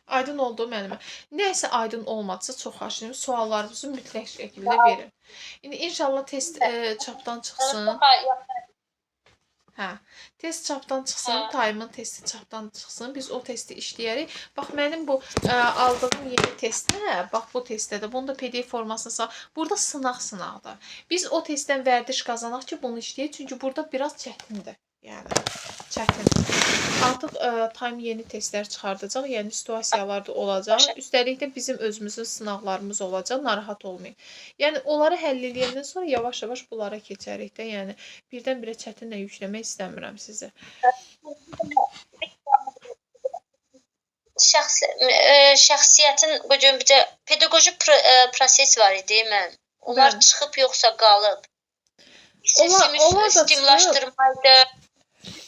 Aydın oldu müəllimə. Nəsə aydın olmadısa çox xahiş edirəm, suallarınızı mütləq şəkildə verin. İndi inşallah test çapdan çıxsın. Hə, test çapdan çıxsın, Taymın testi çapdan çıxsın. Biz o testi işləyərik. Bax mənim bu aldığım yeni testdə, bax bu testdə də, bunu da PDF formasına sal. Burada sınaqdır. Biz o testdən vərdiş qazanaq ki, bunu işləyək. Çünki burada biraz çətindir. Yəni çətindir. Artıq Time yeni testlər çıxardacaq, yəni situasiyalar da olacaq. Üstəlik də bizim özümüzün sınaqlarımız olacaq, narahat olmayın. Yəni onları həll edəndən sonra yavaş-yavaş bunlara keçərik də, yəni birdən-birə çətinlə yükləmək istəmirəm sizi. şəxsiyyətin bu gün bir də pedaqoji proses var idi mən. Onlar Bəli. çıxıb yoxsa qalıb? Onlar da çıxıb. Stimlaşdırmaydı,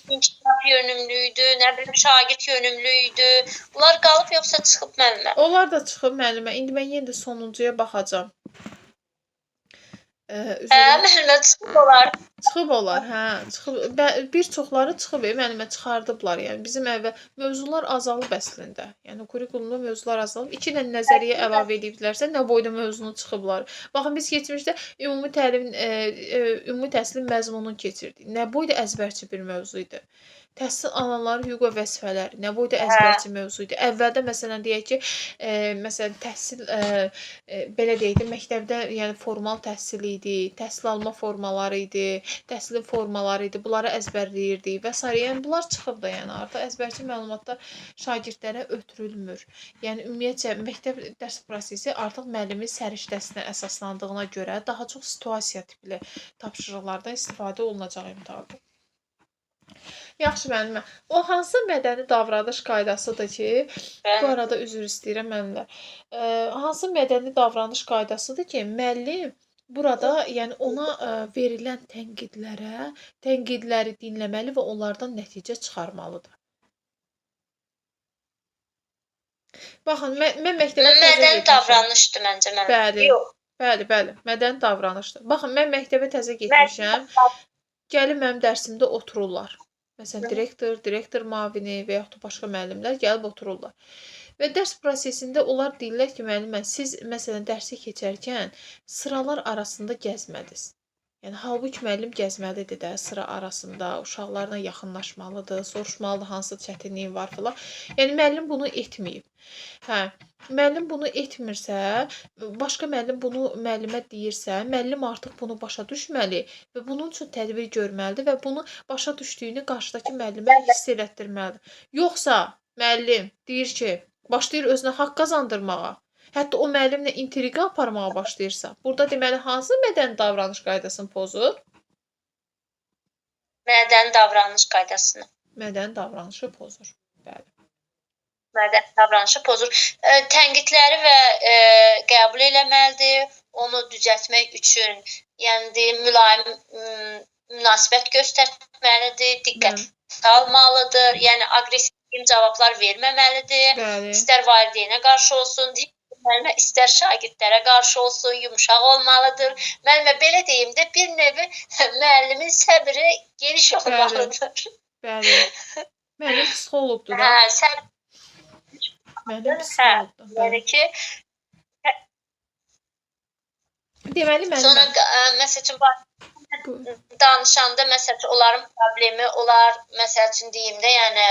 inkişaf yönümlüydü, nə bilim şagird yönümlüydü. Bunlar qalıb yoxsa çıxıb müəllimə? Onlar da çıxıb müəllimə. İndi mən yenə də sonuncuya baxacağam. Müəllimə çıxıb olar. Çıxıb olar, hə, çıxıb. Bir çoxları çıxıb, müəllimə çıxardıblar. Yəni bizim əvvəl mövzular azalıb əslində. Yəni kurikulumda mövzular azalıb. 2 dənə nəzəriyyə əlavə ediblərsə, nə boyda mövzunu çıxıblar. Baxın biz keçmişdə ümumi təhsilin məzmununu keçirdik. Nə boyda əzbərçi bir mövzu idi. Təhsil alanların hüquq və vəzifələri nə boyda əzbərçi mövzu idi. Əvvəldə məsələn deyək ki, məsələn təhsil belə deyək də məktəbdə yəni formal təhsil idi, təhsil alma formaları idi, təhsilin formaları idi. Bunları əzbərləyirdik və s. Yəni bunlar çıxıb da yəni artıq əzbərçi məlumatlar şagirdlərə ötürülmür. Yəni ümumiyyətcə məktəb dərs prosesi artıq müəllimin səriştəsinə əsaslandığına görə daha çox situasiya tipli tapşırıqlardan istifadə olunacaq imtahanda. Yaxşı müəllimə. O hansı mədəni davranış qaydasıdır ki, bu arada üzr istəyirəm müəllimlər. Hansı mədəni davranış qaydasıdır ki, müəllim burada yəni ona verilən tənqidləri dinləməli və onlardan nəticə çıxarmalıdır. Baxın, mən məktəbə təzə getmişəm. Mədəni davranışdır məncə müəllim. Bəli. Yox. Bəli, mədəni davranışdır. Baxın, mən məktəbə təzə getmişəm. Gəlib mənim dərsimdə otururlar. Məsələn, direktor müavini və yaxud da başqa müəllimlər gəlib otururlar. Və dərs prosesində onlar deyirlər ki, müəllimə, siz məsələn dərsi keçərkən sıralar arasında gəzmədiniz. Yəni halbuki müəllim gəzməlidir də sıra arasında, uşaqlarla yaxınlaşmalıdır, soruşmalıdır hansı çətinliyi var filan. Yəni müəllim bunu etməyib. Hə, müəllim bunu etmirsə, başqa müəllim bunu müəllimə deyirsə, müəllim artıq bunu başa düşməli və bunun üçün tədbir görməlidir və bunu başa düşdüyünü qarşıdakı müəllimə hiss elətdirməlidir. Yoxsa müəllim deyir ki, başlayır özünə haqq qazandırmağa, hətta o müəllimlə intriqa aparmağa başlayırsa, burada deməli hansı mədəni davranış qaydasını pozur? Mədəni davranış qaydasını. Mədəni davranışı pozur. Bəli. Mədəni davranışı pozur. Tənqidləri və qəbul eləməlidir. Onu düzəltmək üçün, yəni mülayim münasibət göstərməlidir, diqqət almalıdır. Yəni aqressiv cavablar verməməlidir. Bəli. İstər valideynə qarşı olsun, müəllimə istər şagirdlərə qarşı olsun, yumşaq olmalıdır. Müəllimə belə deyim də bir növ müəllimin səbri geniş olmalıdır. Bəli. Müəllim psixoloqdur da. Hə, müəllim psixoloqdur. Yəni ki, deməli müəllimə. Sonra məsəl üçün danışanda məsəl üçün onların problemi, onlar məsəl üçün deyim də, yəni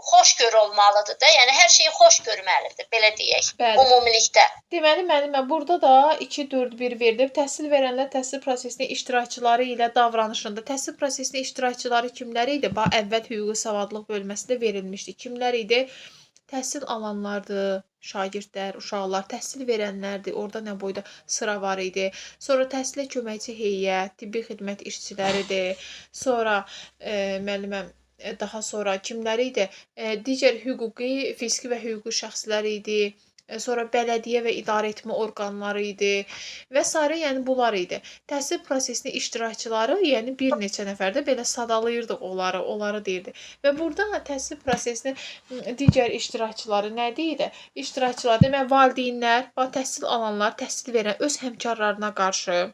xoşgörü olmalıdır da. Yəni hər şeyi xoş görməlidir, belə deyək. Bəli. Ümumilikdə. Deməli müəllimə, burada da 2-4-1 verilib. Təhsil verənlər təhsil prosesinin iştirakçıları ilə davranışında. Təhsil prosesinin iştirakçıları kimlər idi? Bax, əvvəl hüquqi savadlıq bölməsində verilmişdi. Kimlər idi? Təhsil alanlardır, şagirdlər, uşaqlar, təhsil verənlərdir. Orada nə boyda sıra var idi. Sonra təhsilə köməkçi heyət, tibbi xidmət işçiləridir. Sonra müəllimə daha sonra kimlər idi? Digər hüquqi, fiziki və hüquqi şəxslər idi. Sonra bələdiyyə və idarəetmə orqanları idi və s. yəni bunlar idi. Təhsil prosesinin iştirakçıları, yəni bir neçə nəfər də belə sadalayırdıq onları deyirdi. Və burada təhsil prosesinin digər iştirakçıları nə idi? İştirakçılar demək valideynlər, təhsil alanlar, təhsil verən öz həmkarlarına qarşı,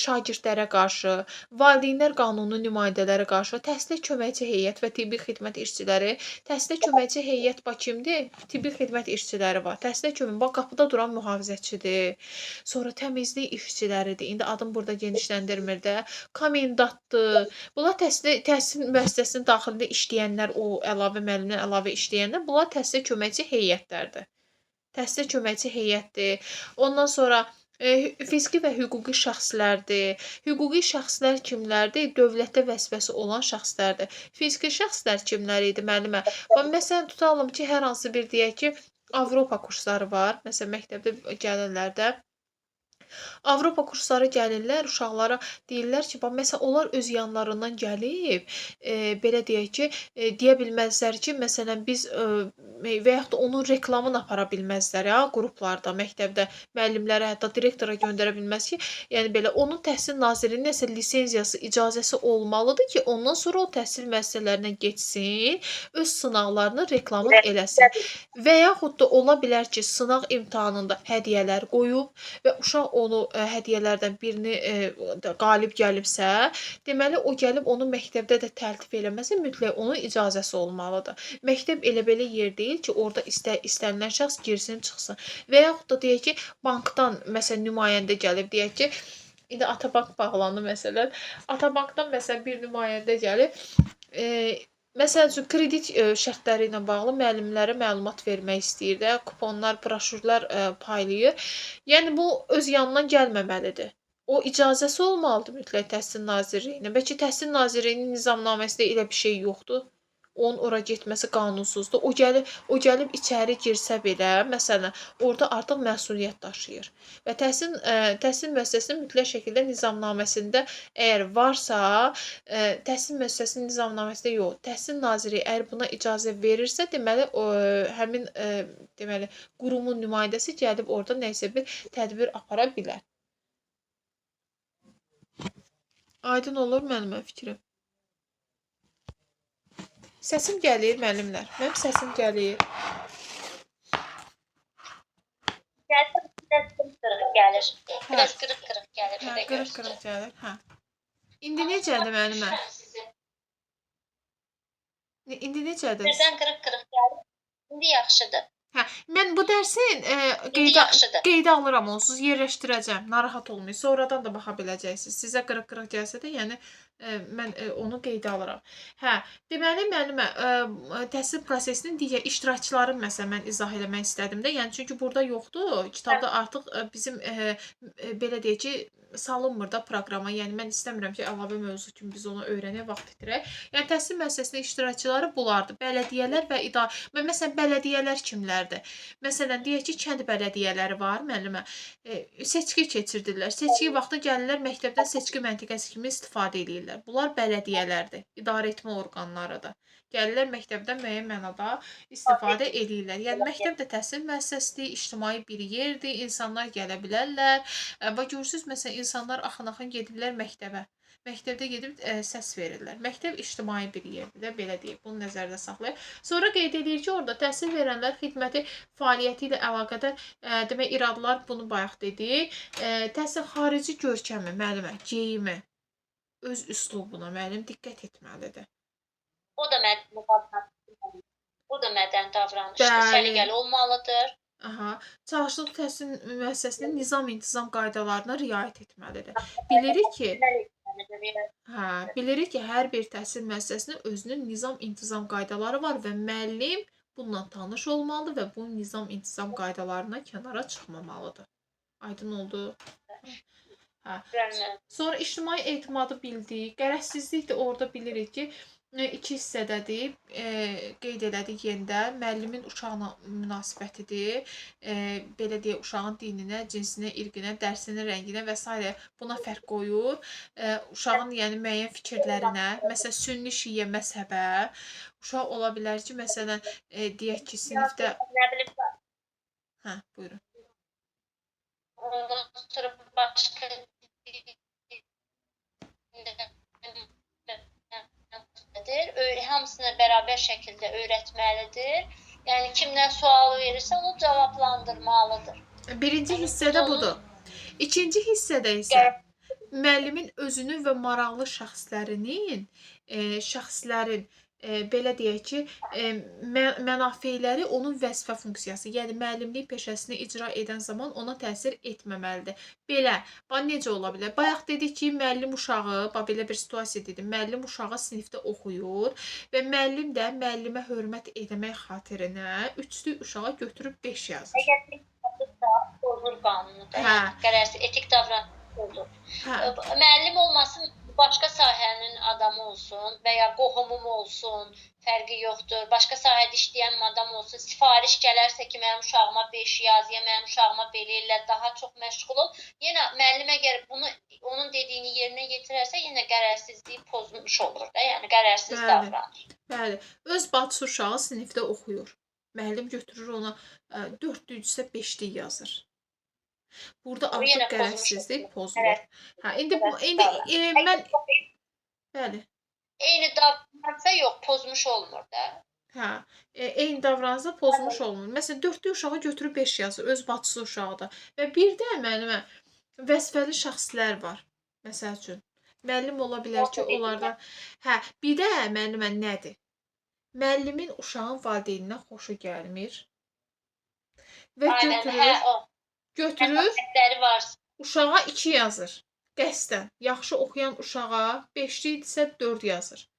şagirdlərə qarşı, valideynlər qanuni nümayəndələrə qarşı, təhsilə köməkçi heyət və tibbi xidmət işçiləri, təhsilə köməkçi heyət kimdir? Tibbi xidmət işçiləri var. Təhsilə kömək, bax qapıda duran mühafizəçidir. Sonra təmizlik işçiləridir. İndi adım burada genişləndirmir də. Komendantdır. Bunlar təhsil müəssisəsinin daxilində işləyənlər, o əlavə müəllimlər əlavə işləyənlər, bunlar təhsilə köməkçi heyətlərdir. Təhsilə köməkçi heyətdir. Ondan sonra fiziki və hüquqi şəxslərdir. Hüquqi şəxslər kimlərdir? Dövlətdə vəzifəsi olan şəxslərdir. Fiziki şəxslər kimlər idi müəllimə? Məsələn tutalım ki, hər hansı bir deyək ki, Avropa kursları var. Məsələn məktəbdə gəlirlər də Avropa kursları gəlirlər, uşaqlara deyirlər ki, bax məsələn onlar öz yanlarından gəlib, belə deyək ki, deyə bilməzlər ki, məsələn biz və yaxud da onun reklamını apara bilməzlər ya qruplarda, məktəbdə müəllimlərə, hətta direktora göndərə bilməz ki, yəni belə onun Təhsil Nazirliyinin nəsə lisenziyası, icazəsi olmalıdır ki, ondan sonra o təhsil müəssisələrinə getsin, öz sınaqlarını reklamını eləsin. Və yaxud da ola bilər ki, sınaq imtahanında hədiyyələr qoyub və uşaq onu hədiyyələrdən birini qalib gəlibsə, deməli o gəlib onu məktəbdə də təltif eləməsə, mütləq onun icazəsi olmalıdır. Məktəb elə belə yer deyil ki, orada istənilən şəxs girsin, çıxsın. Və yaxud da deyək ki, bankdan məsələn nümayəndə gəlib, deyək ki, indi Atabank bağlandı məsələn. Atabankdan məsələn bir nümayəndə gəlib, məsəl üçün kredit şərtləri ilə bağlı müəllimlərə məlumat vermək istəyir də, kuponlar, broşürlər paylayır. Yəni bu öz yanından gəlməməlidir. O icazəsi olmalıdır mütləq Təhsil Nazirliyinin. Bəlkə Təhsil Nazirliyinin nizamnaməsində elə bir şey yoxdur. Onun ora getməsi qanunsuzdur. O gəlib içəri girsə belə, məsələn, orada artıq məsuliyyət daşıyır. Və təhsil müəssisəsinin mütləq şəkildə nizamnaməsində əgər varsa, təhsil müəssisəsinin nizamnaməsində yox, Təhsil Nazirliyi əgər buna icazə verirsə, deməli həmin deməli qurumun nümayəndəsi gəlib orada nə isə bir tədbir apara bilər. Aydın olur mənim fikrim. Səsim gəlir müəllimlər. Mənim səsim gəlir. Gəlir. Biraz qırıq-qırıq gəlir. Hə, qırıq-qırıq gəlir. Hə. İndi necədir müəllimə? İndi necədir? Birdən qırıq-qırıq gəlir. İndi yaxşıdır. Hə, mən bu dərsin qeydə alıram onsuz, yerləşdirəcəm. Narahat olmayın. Sonradan da baxa biləcəksiniz. Sizə qırıq-qırıq gəlsə də, yəni mən onu qeydə alıram. Hə, deməli müəllimə, təhsil prosesinin digər iştirakçılarını məsələn mən izah eləmək istədim də. Yəni çünki burada yoxdur. Kitabda artıq bizim belə deyək ki, salınmır da proqrama. Yəni mən istəmirəm ki, əlavə mövzu kimi biz onu öyrənək, vaxt itirək. Yəni təhsil müəssisəsinin iştirakçıları bunlardır. Bələdiyyələr və və məsələn bələdiyyələr kimlərdir? Məsələn deyək ki, kənd bələdiyyələri var müəllimə. Seçki keçirdirlər. Seçki vaxtı gəlirlər məktəbdən seçki məntəqəsi kimi istifadə edirlər. Bunlar bələdiyyələrdir. İdarə etmə orqanlarıdır. Gəlirlər məktəbdən müəyyən mənada istifadə edirlər. Yəni məktəb də təhsil müəssisəsidir, ictimai bir yerdir, insanlar gələ bilərlər. Və görürsüz məsələn insanlar axın-axın gedirlər məktəbə. Məktəbdə gedib səs verirlər. Məktəb ictimai bir yerdir də, belə deyək. Bunu nəzərdə saxlayaq. Sonra qeyd edir ki, orada təhsil verənlər xidməti fəaliyyəti ilə əlaqədar demək iradlar, bunu bayaq dedik. Təhsil xarici görkəmi, müəllimə, geyimi, öz üslubuna müəllim diqqət etməlidir. O da mədəni davranışdır, səliqəli olmalıdır. Aha, çalışdıq təhsil müəssisəsinin nizam-intizam qaydalarına riayət etməlidir. Bilirik ki, hər bir təhsil müəssisəsinin özünün nizam-intizam qaydaları var və müəllim bununla tanış olmalıdır və bu nizam-intizam qaydalarına kənara çıxmamalıdır. Aydın oldu? Hə. Sonra ictimai etimadı bildik. Qərəzsizlik də orada bilirik ki, iki hissədədir. Qeyd elədik yenidə. Müəllimin uşaqla münasibətidir. Belə deyək, uşağın dininə, cinsinə, irqinə, dərsinin rənginə və s. buna fərq qoyur. Uşağın yəni müəyyən fikirlərinə, məsələn, sünni şiə məzhəbə. Uşaq ola bilər ki, məsələn, deyək ki, sinifdə... Hə, buyurun. Ondan sonra başqa hamısına bərabər şəkildə öyrətməlidir. Yəni kimdən sual verirsə, onu cavablandırmalıdır. Birinci hissədə budur. İkinci hissədə isə müəllimin özünün və maraqlı şəxslərin belə deyək ki, mənafeləri onun vəzifə funksiyası, yəni müəllimlik peşəsini icra edən zaman ona təsir etməməlidir. Belə, necə ola bilər? Bayaq dedik ki, müəllim uşağı, belə bir situasiya dedim, müəllim uşağı sinifdə oxuyur və müəllim də müəllimə hörmət etmək xatirinə 3'lük uşağa götürüb 5 yazır. Əgər pozur qanunudur. Qərəzsiz, etik davranış pozur. Müəllim olmasın, başqa sahənin adamı olsun və ya qohumum olsun, fərqi yoxdur. Başqa sahədə işləyən adam olsun, sifariş gələrsə ki, mənim uşağıma 5 yaz, ya mənim uşağıma belə elə daha çox məşğul ol. Yenə müəllim əgər bunu onun dediyini yerinə yetirərsə, yenə qərərsizliyi pozmuş olur da, yəni qərərsiz davranır. Bəli. Öz bacısı uşağı sinifdə oxuyur. Müəllim götürür ona 4-dürsə 5-lik yazır. Burada artıq qərərsizlik pozulur. Hə, indi mən bəli. Eyni davransa yox, pozmuş olmur da. Hə, eyni davransa pozmuş olmur. Məsələn, 4-lük uşağı götürüb 5 yazır, öz bacısı uşağıdır. Və bir də müəllimə vəzifəli şəxslər var. Məsəl üçün, müəllim ola bilər ki, onlardan bir də müəllimə nədir? Müəllimin uşağın valideynindən xoşu gəlmir. Və götürür uşağa 2 yazır. Qəsdən. Yaxşı oxuyan uşağa 5-lik isə 4 yazır.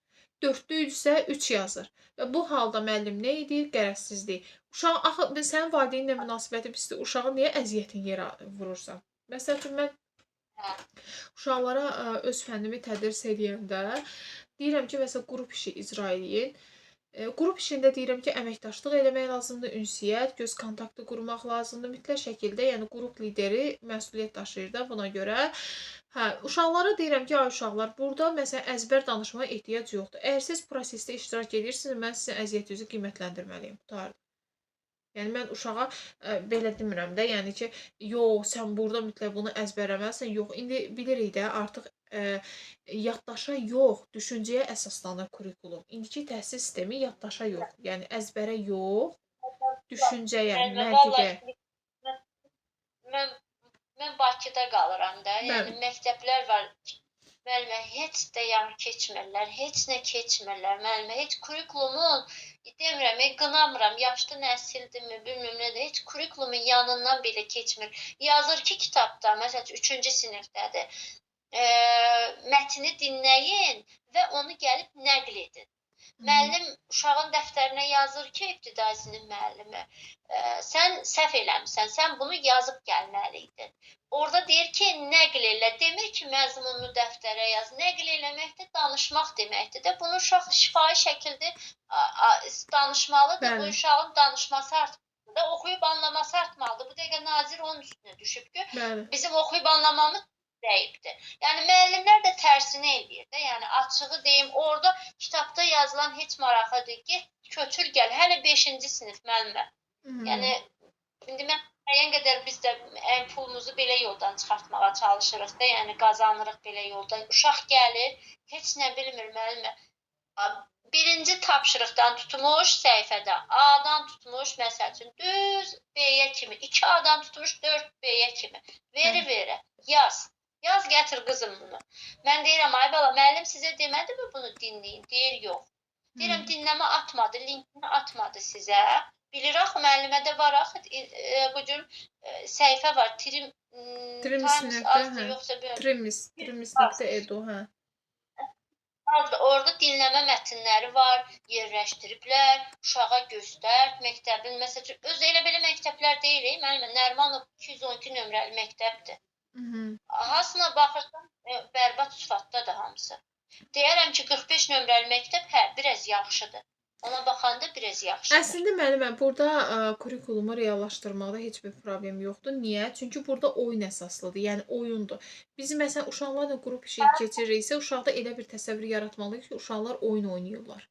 4-lük isə 3 yazır. Və bu halda müəllim nə edir? Qərəzsizlik. Uşaq axı sənin valideyninlə münasibətin pisdir. Uşağı niyə əziyyətin yerə vurursan? Məsəl üçün mən uşaqlara öz fənnimi tədris edəndə deyirəm ki, məsələn, qrup işi icra eləyin. Qrup işində deyirəm ki, əməkdaşlıq eləmək lazımdır, ünsiyyət, göz kontaktı qurmaq lazımdır. Mütləq şəkildə, yəni qrup lideri məsuliyyət daşıyır da buna görə. Uşaqlara deyirəm ki, ay uşaqlar, burada məsələn əzbər danışmağa ehtiyac yoxdur. Əgər siz prosesdə iştirak edirsiniz, mən sizin əziyyətinizi qiymətləndirməliyim. Qurtardı. Yəni mən uşağa belə demirəm də, yəni ki, yox, sən burada mütləq bunu əzbərləməlisən. Yox, indi bilirik də artıq yaddaşa yox, düşüncəyə əsaslanır kurikulum. İndiki təhsil sistemi yaddaşa yox, yəni əzbərə yox, düşüncəyə, məntiqə. Mən Bakıda qalıram da, yəni məktəblər var. Müəllimə heç də yan keçmirlər, heç nə keçmirlər. Müəllimə heç kurikulumun, demirəm, qınamıram, yaşlı nəsildirmi, bilmirəm nədir, heç kurikulumun yanından belə keçmir. Yazır ki, kitabda, məsələn, 3-cü sinifdədir. Mətni dinləyin və onu gəlib nəql edin. Müəllim uşağın dəftərinə yazır ki, ibtidai sinif müəllimi, sən səhv eləmisən, sən bunu yazıb gəlməliydin. Orada deyir ki, nəql elə, demir ki, məzmununu dəftərə yaz. Nəql eləmək də danışmaq deməkdir də. Bunu uşaq şifahi şəkildə danışmalıdır. Bu uşağın danışması artmalıdır, oxuyub anlaması artmalıdır. Bu dəqiqə nazir onun üstünə düşüb ki, bizim oxuyub anlamamız dəyibdir. Yəni müəllimlər də tərsini eləyir də. Yəni açığı deyim, orada kitabda yazılan heç maraqlı deyil. Get, köçür gəl. Hələ 5-ci sinif müəllimə. Yəni indi mən müəyyən qədər biz də pulumuzu belə yoldan çıxartmağa çalışırıq da. Yəni qazanırıq belə yoldan. Uşaq gəlir, heç nə bilmir müəllimə. Birinci tapşırıqdan tutmuş səhifədə A-dan tutmuş, məsəl üçün düz B-yə kimi, 2 A-dan tutmuş 4 B-yə kimi. Veri, yaz. Yaz gətir qızım bunu. Mən deyirəm, ay bala, müəllim sizə demədi mi bunu dinləyin? Deyir, yox. Deyirəm, dinləmə atmadı, linkini atmadı sizə. Bilir axı, müəllimə də var axı, bu cür səhifə var. Trimis.edu, hə. Orada dinləmə mətnləri var, yerləşdiriblər, uşağa göstər, məktəbin, məsələn, öz elə belə məktəblər deyil, müəllimə, Nərmanov 212 nömrəli məktəbdir. Hasına baxırsan, bərbad sıfatdadır hamısı. Deyərəm ki, 45 nömrəli məktəb, biraz yaxşıdır. Ona baxanda biraz yaxşıdır. Əslində müəllimə, burada kurikulumu reallaşdırmaqda heç bir problem yoxdur. Niyə? Çünki burada oyun əsaslıdır, yəni oyundur. Biz məsələn uşaqlarla qrup işi keçiririksə, uşaqda elə bir təsəvvür yaratmalıyıq ki, uşaqlar oyun oynayırlar.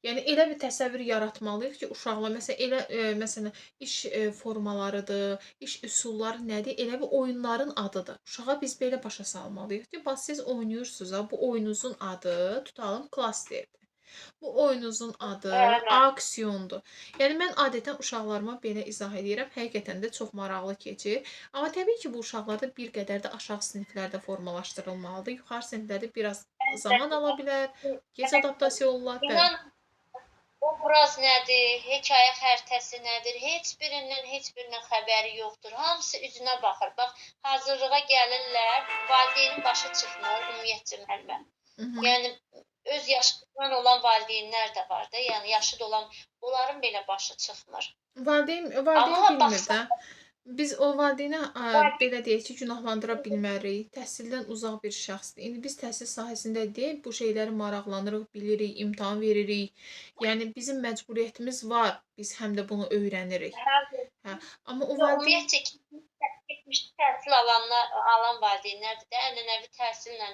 Yəni elə bir təsəvvür yaratmalıyıq ki, uşaqlar məsələn iş formalarıdır, iş üsulları nədir? Elə bir oyunların adıdır. Uşağa biz belə başa salmalıyıq ki, bax siz oynayırsınız, bu oyununuzun adı tutalım klasterdir. Bu oyununuzun adı aksiyondur. Yəni mən adətən uşaqlarıma belə izah edirəm. Həqiqətən də çox maraqlı keçir. Amma təbii ki, bu uşaqlarda bir qədər də aşağı siniflərdə formalaşdırılmalıdır. Yuxarı siniflərdə biraz zaman ala bilər, gec adaptasiya olurlar. Obraz nədir, hekayə xəritəsi nədir, heç birindən xəbəri yoxdur. Hamısı üzünə baxır. Bax, hazırlığa gəlirlər, valideynin başı çıxmır, ümumiyyətcə müəllimə. Yəni öz yaşından olan valideynlər də var da, yəni yaşıd olan, onların belə başı çıxmır. Valideyn bilmir də. Biz o valideynə belə deyək ki, günahlandıra bilmərik. Təhsildən uzaq bir şəxsdir. İndi biz təhsil sahəsində deyək, bu şeyləri maraqlanırıq, bilirik, imtahan veririk. Yəni bizim məcburiyyətimiz var. Biz həm də bunu öyrənirik. Hə, amma o valideyn Ümumiyyətcə keçmiş təhsil alan valideynlərdir də, ənənəvi təhsillə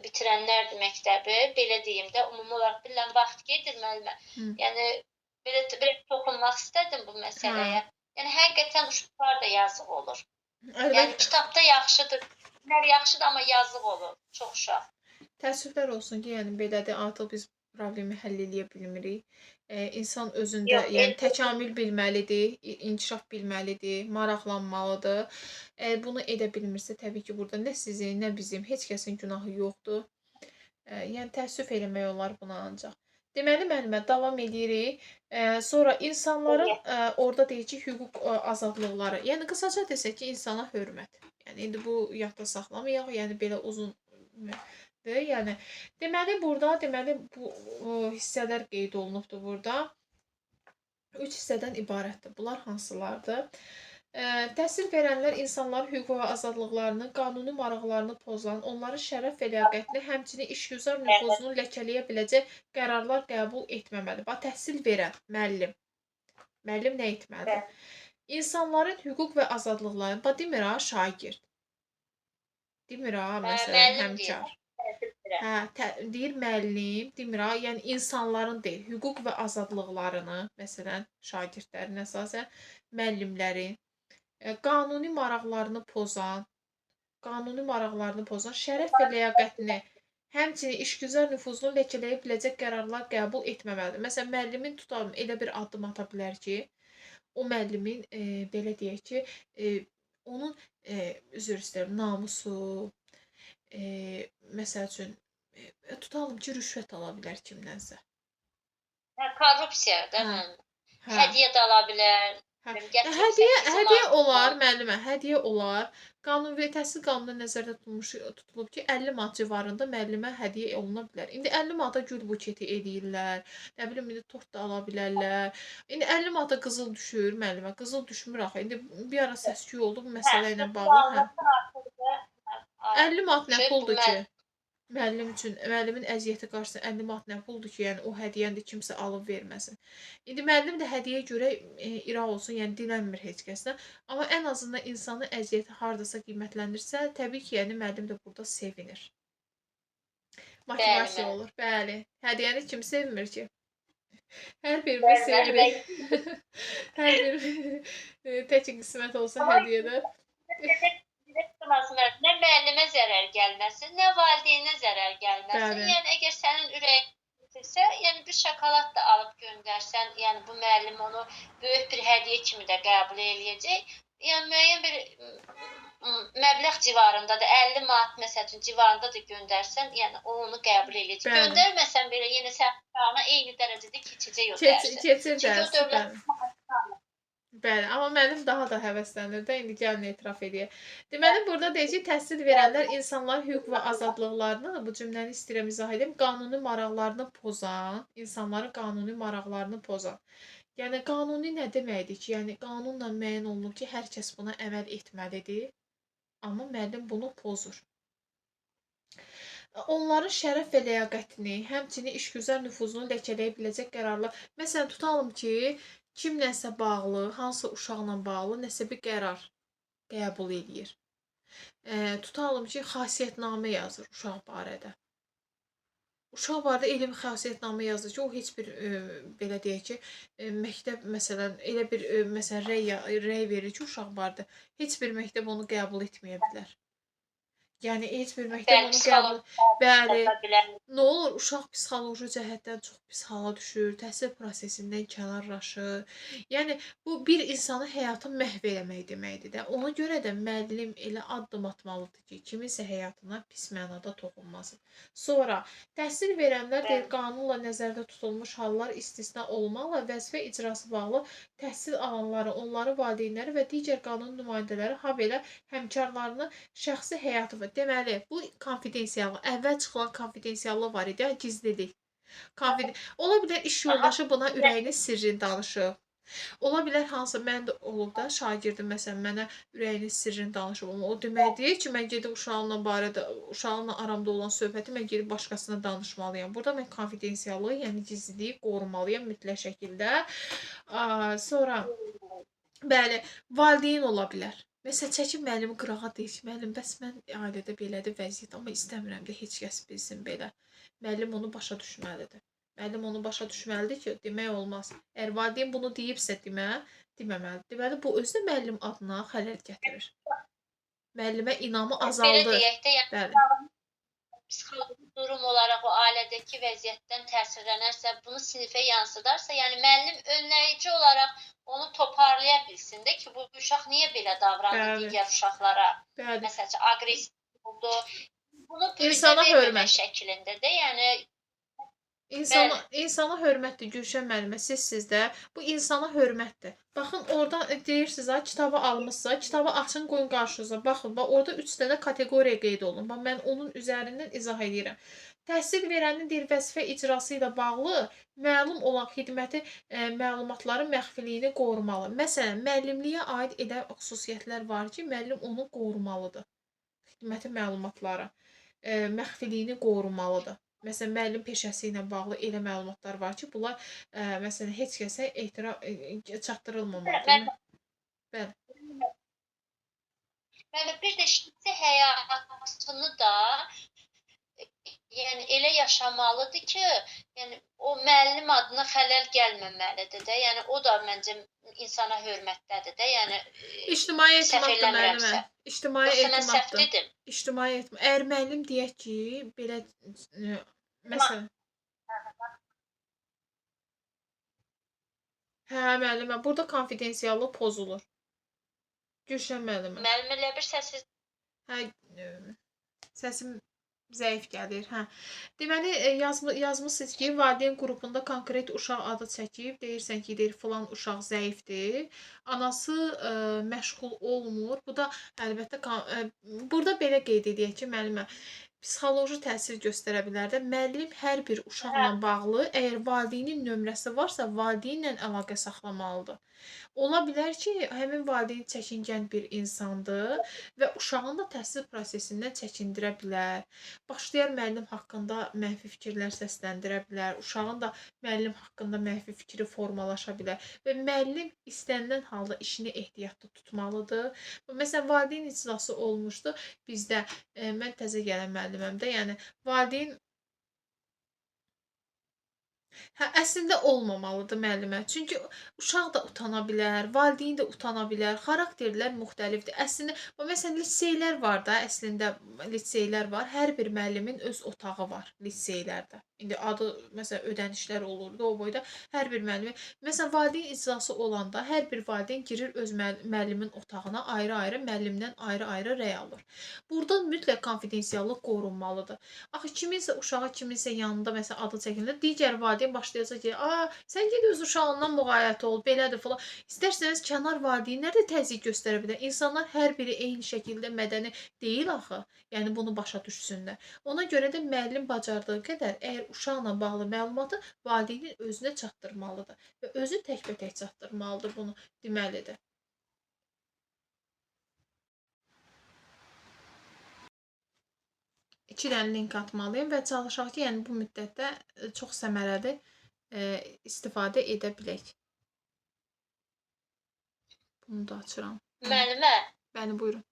bitirənlərdir məktəbi, belə deyim də, ümumi olaraq bilirəm vaxt gedir müəllimə. Yəni belə toxunmaq istədim bu məsələyə. Yəni həqiqətən uşaqlar da yazıq olur. Yəni kitabda yaxşıdır, yaxşıdır, amma yazıq olur çox uşaq. Təəssüflər olsun ki, yəni belədir, artıq biz problemi həll eləyə bilmirik. İnsan özündə, yəni təkamül bilməlidir, inkişaf bilməlidir, maraqlanmalıdır. Əgər bunu edə bilmirsə, təbii ki, burada nə sizin, nə bizim, heç kəsin günahı yoxdur. Yəni təəssüf eləmək olar buna ancaq. Deməli, müəllimə davam edirik. Sonra insanların orada deyək ki, hüquq azadlıqları. Yəni qısaca desək ki, insana hörmət. Yəni indi bu yadda saxlamayaq, yəni belə uzun yəni deməli bu hissələr qeyd olunubdur burada. 3 hissədən ibarətdir. Bunlar hansılardır? Təhsil verənlər insanların hüquq və azadlıqlarını, qanuni maraqlarını pozan, onların şərəf və ləyaqətini, həmçinin işgüzar nüfuzunu ləkələyə biləcək qərarlar qəbul etməməlidir. Bax, təhsil verən müəllim. Müəllim nə etməlidir? İnsanların hüquq və azadlıqlarını, bax demir ha, şagird. Demir ha, məsələn, həmkar. Hə, deyir müəllim, demir ha, yəni insanların deyil, hüquq və azadlıqlarını, məsələn, şagirdlərin əsasən, müəllimlərin qanuni maraqlarını pozan, şərəf və ləyaqətini, həmçinin işgüzar nüfuzunu ləkələyə biləcək qərarlar qəbul etməməlidir. Məsələn, müəllimin tutalım elə bir addım ata bilər ki, o müəllimin belə deyək ki, onun üzr istəyirəm, namusu, məsəl üçün tutalım ki, rüşvət ala bilər kimdənsə. Korrupsiya da mən. Hədiyyə də ala bilər. Hədiyyə olar, müəllimə, hədiyyə olar. Təhsil qanununda nəzərdə tutulub ki, 50 manat civarında müəllimə hədiyyə oluna bilər. İndi 50 manata gül buketi eləyirlər. Nə bilim, indi tort da ala bilərlər. İndi 50 manata qızıl düşür müəllimə. Qızıl düşmür axı. İndi bir ara səs-küy oldu bu məsələ ilə bağlı. 50 manat nə puldur ki? Müəllim üçün, müəllimin əziyyəti qarşısında 50 manat nə puldur ki, yəni o hədiyyəni də kimsə alıb verməsin. İndi müəllim də hədiyyəyə görə iraq olsun, yəni dilənmir heç kəsdən. Amma ən azından insanın əziyyəti hardasa qiymətləndirsə, təbii ki, yəni müəllim də burada sevinir. Motivasiya olur, bəli. Hədiyyəni kim sevmir ki? Hər birimiz sevirik. Hər bir tək qismət olsa hədiyyədə. Nə müəllimə zərər gəlməsin, nə valideynə zərər gəlməsin. Yəni əgər sənin ürəyin istəyirsə, yəni bir şokolad da alıb göndərsən, yəni bu müəllim onu böyük bir hədiyyə kimi də qəbul eləyəcək. Yəni müəyyən bir məbləğ civarında da 50 manat məsəl üçün civarında da göndərsən, yəni o onu qəbul eləyəcək. Göndərməsən belə yenə sən uşağına eyni dərəcədə keçəcək o dərsi. Keçir dərsi. Bəli, amma müəllim daha da həvəslənir də, indi gəlin etiraf edək. Deməli, burada deyək ki, təhsil verənlər insanların hüquq və azadlıqlarını, bu cümləni istəyirəm izah edeyim, qanuni maraqlarını pozan, insanların qanuni maraqlarını pozan. Yəni, qanuni nə deməkdir ki, yəni qanunla müəyyən olunub ki, hər kəs buna əməl etməlidir, amma müəllim bunu pozur. Onların şərəf və ləyaqətini, həmçinin işgüzar nüfuzunu ləkələyə biləcək qərarlar. Məsələn, tutalım ki, kimləsə bağlı, hansı uşaqla bağlı nəsə bir qərar qəbul edir. Tutalım ki, xasiyyətnamə yazır uşaq barədə. Uşaq barədə elə bir xasiyyətnamə yazır ki, o heç bir belə deyək ki, məktəb məsələn elə bir məsələn rəy verir ki, uşaq barədə heç bir məktəb onu qəbul etməyə bilər. Yəni heç bir məktəb onu qəbul. Bəli. Nə olur, uşaq psixoloji cəhətdən çox pis hala düşür, təhsil prosesindən kənarlaşır. Yəni bu bir insanın həyatını məhv eləmək deməkdir də. Ona görə də müəllim elə addım atmalıdır ki, kiminsə həyatına pis mənada toxunmasın. Sonra təhsil verənlər deyir, qanunla nəzərdə tutulmuş hallar istisna olmaqla vəzifə icrası bağlı təhsil alanları, onların valideynləri və digər qanun nümayəndələri, habelə həmkarlarının şəxsi həyatı var. Deməli, bu konfidensiallıq, əvvəl çıxılan konfidensiallıq var idi, gizlilik. Ola bilər iş yoldaşı buna ürəyinin sirrini danışıb. Ola bilər hansı mən də olub da şagirdim məsələn mənə ürəyinin sirrini danışıb amma o demək deyil ki, mən gedib uşağımla aramda olan söhbəti mən gedib başqasına danışmalıyam. Burada mən konfidensiallığı, yəni gizliliyi qorumalıyam mütləq şəkildə. Sonra bəli, valideyn ola bilər. Məsələn, çəkib müəllimi qırağa deyir ki, müəllim, bəs mən ailədə belədir vəziyyət, amma istəmirəm də heç kəs bilsin belə. Müəllim onu başa düşməlidir. Müəllim onu başa düşməlidir ki, demək olmaz. Əgər valideyn bunu deyibsə deməməlidir. Deməli, bu özü də müəllim adına xələl gətirir. Müəllimə inamı Belə azaldır. deyək də, Bəli. psixoloji durum olaraq o ailədəki vəziyyətdən təsirlənərsə, bunu sinifə yansıdarsa, yəni müəllim önləyici olaraq onu toparlaya bilsin də ki, bu uşaq niyə belə davrandı digər uşaqlara? Bəli. Məsələn, aqressiv oldu. Bunu İnsana bürüzə verməmək hörmət. şəklində də, yəni İnsana hörmətdir Gülşən müəllimə, sizsiz də. Bu insana hörmətdir. Baxın, orada deyirsiniz ha, kitabı almısınızsa, kitabı açın, qoyun qarşınıza. Baxın, bax orada 3 dənə kateqoriya qeyd olunub. Bax mən onun üzərindən izah edirəm. Təhsil verənin deyir vəzifə icrası ilə bağlı məlum olan xidməti məlumatların məxfiliyini qorumalı. Məsələn, müəllimliyə aid edən xüsusiyyətlər var ki, müəllim onu qorumalıdır. Xidməti məlumatları məxfiliyini qorumalıdır. Məsələn, müəllim peşəsi ilə bağlı elə məlumatlar var ki, bunlar məsələn heç kəsə çatdırılmamalıdır. Bəli. Bəli, bir də şəxsi həyatını da yəni elə yaşamalıdır ki, yəni o müəllim adına xələl gəlməməlidir də. Yəni o da məncə insana hörmətdədir də. Yəni İctimai səhv etimaddır müəllimə. eləmirəmsə. İctimai Yoxsa mən səhv etimaddır. dedim. İctimai etimad. Əgər müəllim deyək ki, belə məsələn Hə, müəllimə, burada konfidensiallıq pozulur. Gülşən müəllimə. Müəllim elə bir səssiz Hə, səsim zəif gəlir. Hə. Deməli, yazmısınız ki, valideyn qrupunda konkret uşaq adı çəkib, deyirsən ki, deyir filan uşaq zəifdir. Anası məşğul olmur. Bu da əlbəttə burada belə qeyd edək ki, müəllimə, psixoloji təsir göstərə bilər də. Müəllim hər bir uşaqla bağlı, əgər valideynin nömrəsi varsa, valideynlə əlaqə saxlamalıdır. Ola bilər ki, həmin valideyn çəkingən bir insandır və uşağın da təhsil prosesindən çəkindirə bilər. Başlayar müəllim haqqında mənfi fikirlər səsləndirə bilər. Uşağın da müəllim haqqında mənfi fikri formalaşa bilər və müəllim istənilən halda işini ehtiyatlı tutmalıdır. Məsələn, valideyn iclası olmuşdu bizdə. Mən təzə gələn müəlliməm də, yəni valideyn Hə, əslində olmamalıdır müəllimə. Çünki uşaq da utana bilər, valideyn də utana bilər. Xarakterlər müxtəlifdir. Əslində, məsələn, liseylər var da, əslində liseylər var. Hər bir müəllimin öz otağı var liseylərdə. İndi adı məsələn ödənişlər olurdu o boyda. Hər bir müəllimin, məsələn, valideyn iclası olanda hər bir valideyn girir öz müəllimin otağına ayrı-ayrı, müəllimdən ayrı-ayrı rəy alır. Burada mütləq konfidensiallıq qorunmalıdır. Axı kiminsə uşağı kiminsə yanında məsələn adı çəkilir, digər valideyn başlayacaq ki, sən get öz uşağından müğayət ol, belədir falan. İstərsəniz kənar valideynlər də təzyiq göstərə bilər. İnsanlar hər biri eyni şəkildə mədəni deyil axı. Yəni bunu başa düşsünlər. Ona görə də müəllim bacardığı qədər əgər uşaqla bağlı məlumatı valideynin özünə çatdırmalıdır və özü təkbətək çatdırmalıdır bunu deməlidir. İki dənə link atmalıyım və çalışaq ki, yəni bu müddətdə çox səmərəli istifadə edə bilək. Bunu da açıram. Müəllimə. Bəli, buyurun.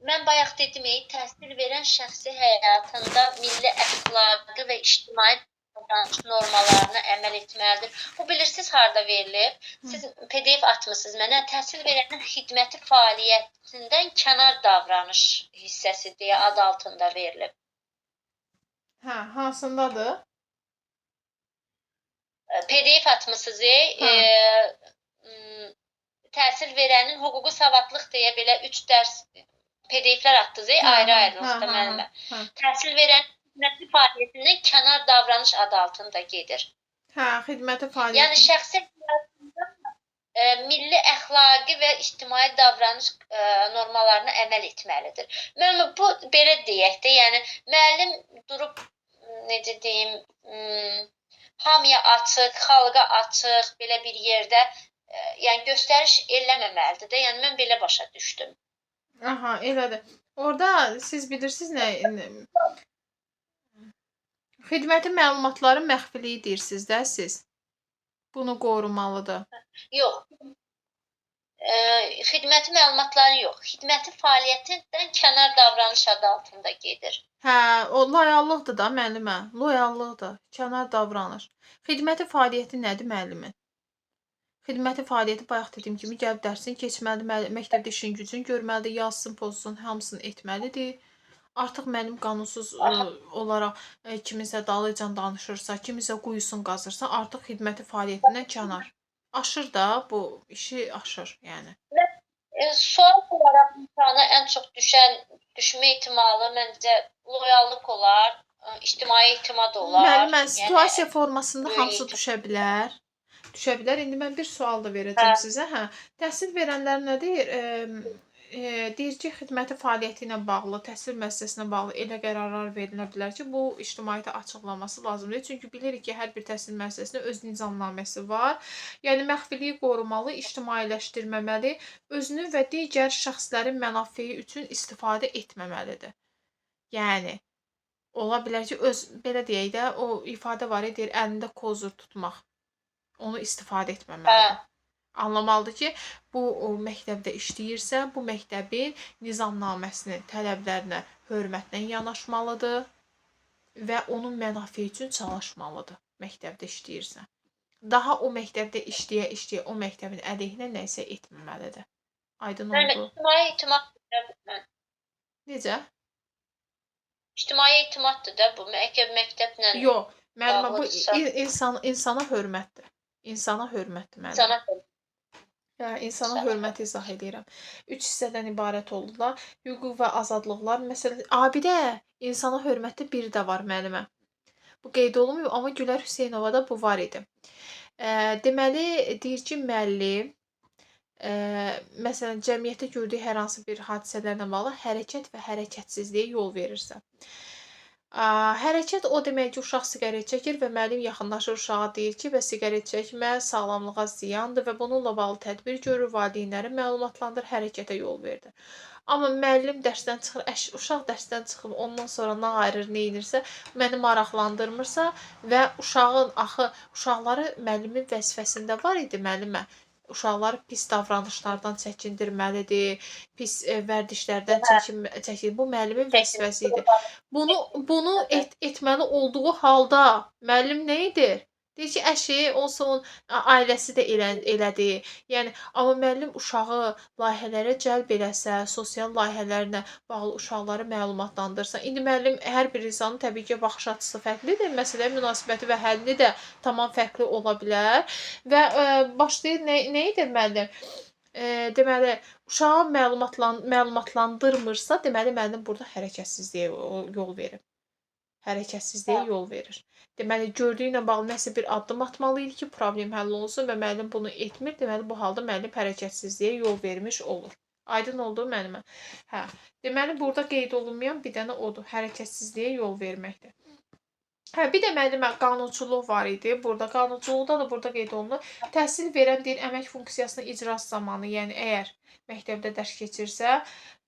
Mən bayaq dedim, təhsil verən şəxsi həyatında milli əxlaqi və ictimai davranış normalarına əməl etməlidir. Bu bilirsiniz harda verilib? Siz PDF atmısınız mənə. Təhsil verənin xidməti fəaliyyətindən kənar davranış hissəsi deyə ad altında verilib. Hə, hansındadır? PDF atmısınız, təhsil verənin hüquqi savadlıq deyə belə 3 dərs PDF-lər atdınız, ayrı-ayrılıqda müəllimə. Təhsil verənin xidməti fəaliyyətindən kənar davranış adı altında gedir. Hə, xidməti fəaliyyəti. Yəni şəxsi həyatında milli əxlaqi və ictimai davranış normalarına əməl etməlidir. Müəllimə, bu belə deyək də, yəni müəllim durub necə deyim, hamıya açıq, xalqa açıq belə bir yerdə yəni göstəriş eləməməlidir də. Yəni mən belə başa düşdüm. Aha, elədir. Orada siz bilirsiniz nə xidməti məlumatların məxfiliyi deyirsiniz də siz. Bunu qorumalıdır. Yox. Xidməti məlumatları yox. Xidməti fəaliyyətindən kənar davranış adı altında gedir. Hə, o loyallıqdır da müəllimə. Loyallıqdır. Kənar davranış. Xidməti fəaliyyəti nədir müəllimin? Xidməti fəaliyyəti bayaq dediyim kimi gəlib dərsini keçməlidir, məktəbdə işin gücünü görməlidir, yazsın, pozsun, hamısını etməlidir. Artıq mənim qanunsuz olaraq kiminsə dalıcan danışırsa, kiminsə quyusunu qazırsa, artıq xidməti fəaliyyətindən kənar. Aşır da bu işi aşır, yəni. Sual olaraq imtahana ən çox düşmə ehtimalı məncə loyallıq olar, ictimai etimad olar. Müəllimə, situasiya formasında hamısı düşə bilər. Düşə bilər. İndi mən bir sual da verəcəm sizə. Hə, təhsil verənlər nə deyir? Deyir ki, xidməti fəaliyyəti ilə bağlı, təhsil müəssisəsinə bağlı elə qərarlar verilə bilər ki, bu ictimaiyyətə açıqlanması lazımdır. Çünki bilirik ki, hər bir təhsil müəssisəsində öz nizamnaməsi var. Yəni məxfiliyi qorumalı, ictimailəşdirməməli, özünü və digər şəxslərin mənafeyi üçün istifadə etməməlidir. Yəni ola bilər ki, belə deyək də, o ifadə var ya, deyir, əlində kozur tutmaq. Onu istifadə etməməlidir. Anlamalıdır ki, bu məktəbdə işləyirsə, bu məktəbin nizamnaməsinin tələblərinə hörmətlə yanaşmalıdır və onun mənafeyi üçün çalışmalıdır məktəbdə işləyirsə. Daha o məktəbdə işləyə o məktəbin əleyhinə nə isə etməməlidir. Aydın oldu? İctimai etimad Necə? İctimai etimaddır da bu məktəblə. Yox, müəllimə, bu insana hörmətdir. İnsana hörmətdir müəllimə. İnsana hörmət. Hə, insana hörmət izah edirəm. 3 hissədən ibarət oldular. Hüquq və azadlıqlar. Məsələn, abidə insana hörmətdə biri də var müəllimə. Bu qeyd olunmuyor, amma Gülər Hüseynovada bu var idi. Deməli, deyir ki, müəllim məsələn, cəmiyyətdə gördüyü hər hansı bir hadisələrlə bağlı hərəkət və hərəkətsizliyə yol verirsə. Hərəkət o demək ki, uşaq siqaret çəkir və müəllim yaxınlaşır uşağa deyir ki, və siqaret çəkmə sağlamlığa ziyandır və bununla bağlı tədbir görür, valideynləri məlumatlandır, hərəkətə yol verdi. Amma müəllim dərsdən çıxır, uşaq dərsdən çıxıb ondan sonra nə ayırır, nə edirsə, məni maraqlandırmırsa və uşaqları müəllimin vəzifəsində var idi müəllimə. Uşaqları pis davranışlardan çəkindirməlidir, pis vərdişlərdən çəkindir. Bu müəllimin vəzifəsi idi. Bunu etməli olduğu halda müəllim nə edir? Deyir ki, əşi, olsun, ailəsi də elədi. Yəni, amma müəllim uşağı layihələrə cəlb eləsə, sosial layihələrlə bağlı uşaqları məlumatlandırsa, indi müəllim hər bir insanın təbii ki, baxış açısı fərqlidir, məsələyə münasibəti və həlli də tamam fərqli ola bilər və başlayır nə edir müəllim? Deməli, uşağı məlumatlandırmırsa, deməli müəllim burada hərəkətsizliyə yol verir. Hərəkətsizliyə yol verir. Deməli, gördüyü ilə bağlı nəsə bir addım atmalı idi ki, problem həll olunsun və müəllim bunu etmir. Deməli, bu halda müəllim hərəkətsizliyə yol vermiş olur. Aydın oldu müəllimə? Hə. Deməli, burada qeyd olunmayan bir dənə odur. Hərəkətsizliyə yol verməkdir. Hə, bir də müəllimə qanunçuluq var idi. Burada qanunçuluqda da burada qeyd olunur. Təhsil verən deyir əmək funksiyasının icrası zamanı, yəni əgər məktəbdə dərs keçirsə,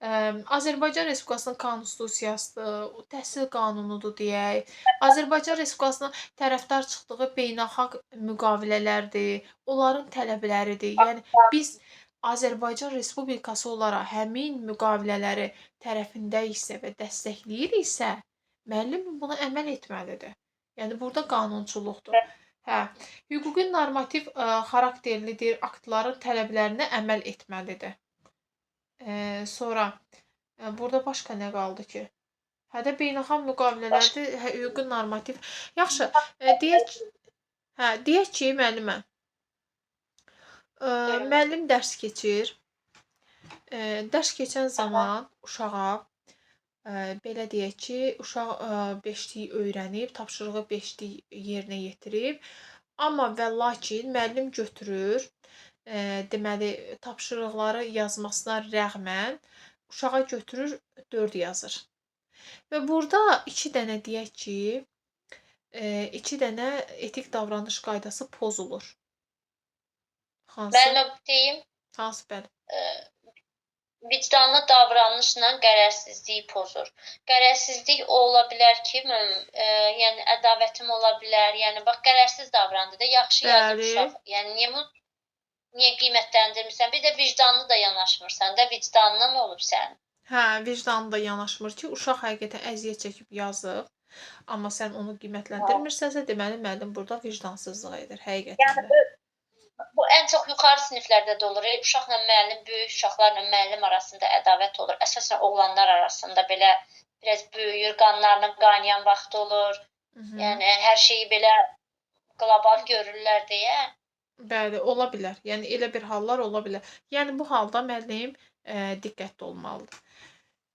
Azərbaycan Respublikasının konstitusiyasıdır, təhsil qanunudur deyək. Azərbaycan Respublikasının tərəfdar çıxdığı beynəlxalq müqavilələrdir, onların tələbləridir. Yəni biz Azərbaycan Respublikası olaraq həmin müqavilələri tərəfindəyiksə və dəstəkləyiriksə, müəllim buna əməl etməlidir. Yəni burada qanunçuluqdur. Hə, hüquqi normativ xarakterlidir, aktların tələblərinə əməl etməlidir. Sonra burada başqa nə qaldı ki? Hə də beynəlxalq müqavilələrdir, hüquqi normativ. Yaxşı, deyək ki, müəllimə. Müəllim dərs keçir. Dərs keçən zaman uşağa belə deyək ki, uşaq 5-lik öyrənib, tapşırığı 5-lik yerinə yetirib. Amma və lakin müəllim götürür, deməli, tapşırıqları yazmasına rəğmən uşağa götürür 4 yazır. Və burada 2 dənə deyək ki, 2 dənə etik davranış qaydası pozulur. Hansı? Müəllimə deyim, Hansı bəli? vicdanlı davranışla qərəzsizliyi pozur. Qərəzsizlik o ola bilər ki, yəni ədavətim ola bilər. Yəni bax qərəzsiz davrandı da, yaxşı yazıb Bəli. uşaq. Yəni niyə qiymətləndirmirsən? Bir də vicdanlı da yanaşmırsan da, vicdanlı nə olub sənin? Hə, vicdanlı da yanaşmır ki, uşaq həqiqətən əziyyət çəkib yazıb, amma sən onu qiymətləndirmirsənsə, deməli müəllim burada vicdansızlıq edir həqiqətən də. Bu ən çox yuxarı siniflərdə də olur. Uşaqla müəllim, böyük uşaqlarla müəllim arasında ədavət olur. Əsasən oğlanlar arasında belə biraz böyüyür, qanlarının qaynayan vaxtı olur. Yəni hər şeyi belə qlobal görürlər deyə. Bəli, ola bilər. Yəni elə bir hallar ola bilər. Yəni bu halda müəllim diqqətli olmalıdır.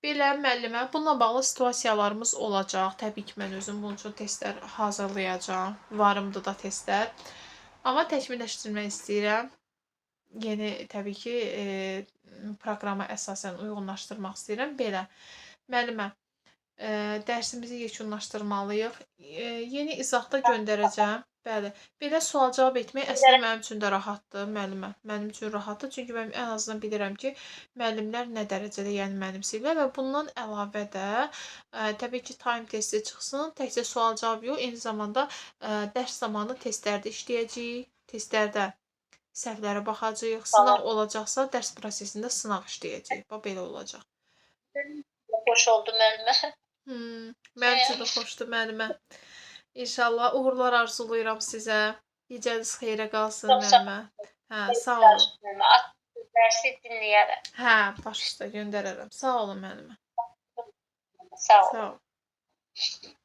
Belə müəllimə, bununla bağlı situasiyalarımız olacaq. Təbii ki, mən özüm bunun üçün testlər hazırlayacağam. Varımdır da testlər. Amma təkmilləşdirmək istəyirəm. Yeni təbii ki, proqrama əsasən uyğunlaşdırmaq istəyirəm. Belə, müəllimə, dərsimizi yekunlaşdırmalıyıq. Yeni izah da göndərəcəm. Bəli, belə sual-cavab etmək əslində mənim üçün də rahatdır, müəllimə. Mənim üçün rahatdır, çünki mən ən azından bilirəm ki, müəllimlər nə dərəcədə yəni mənimsəyirlər və bundan əlavə də təbii ki, time testi çıxsın, təkcə sual-cavab yox, eyni zamanda dərs zamanı testlərdə işləyəcəyik, testlərdə səhvlərə baxacağıq, sınaq olacaqsa dərs prosesində sınaq işləyəcəyik. Bax belə olacaq. Xoş oldu müəllimə. Mənim üçün də xoşdur müəllimə. İnşallah uğurlar arzulayıram sizə. Gecəniz xeyrə qalsın müəllimə. Hə, sağ olun. Dərsi dinləyərəm. Hə, baş üstə göndərərəm. Sağ olun müəllimə. Sağ olun. Sağ olun.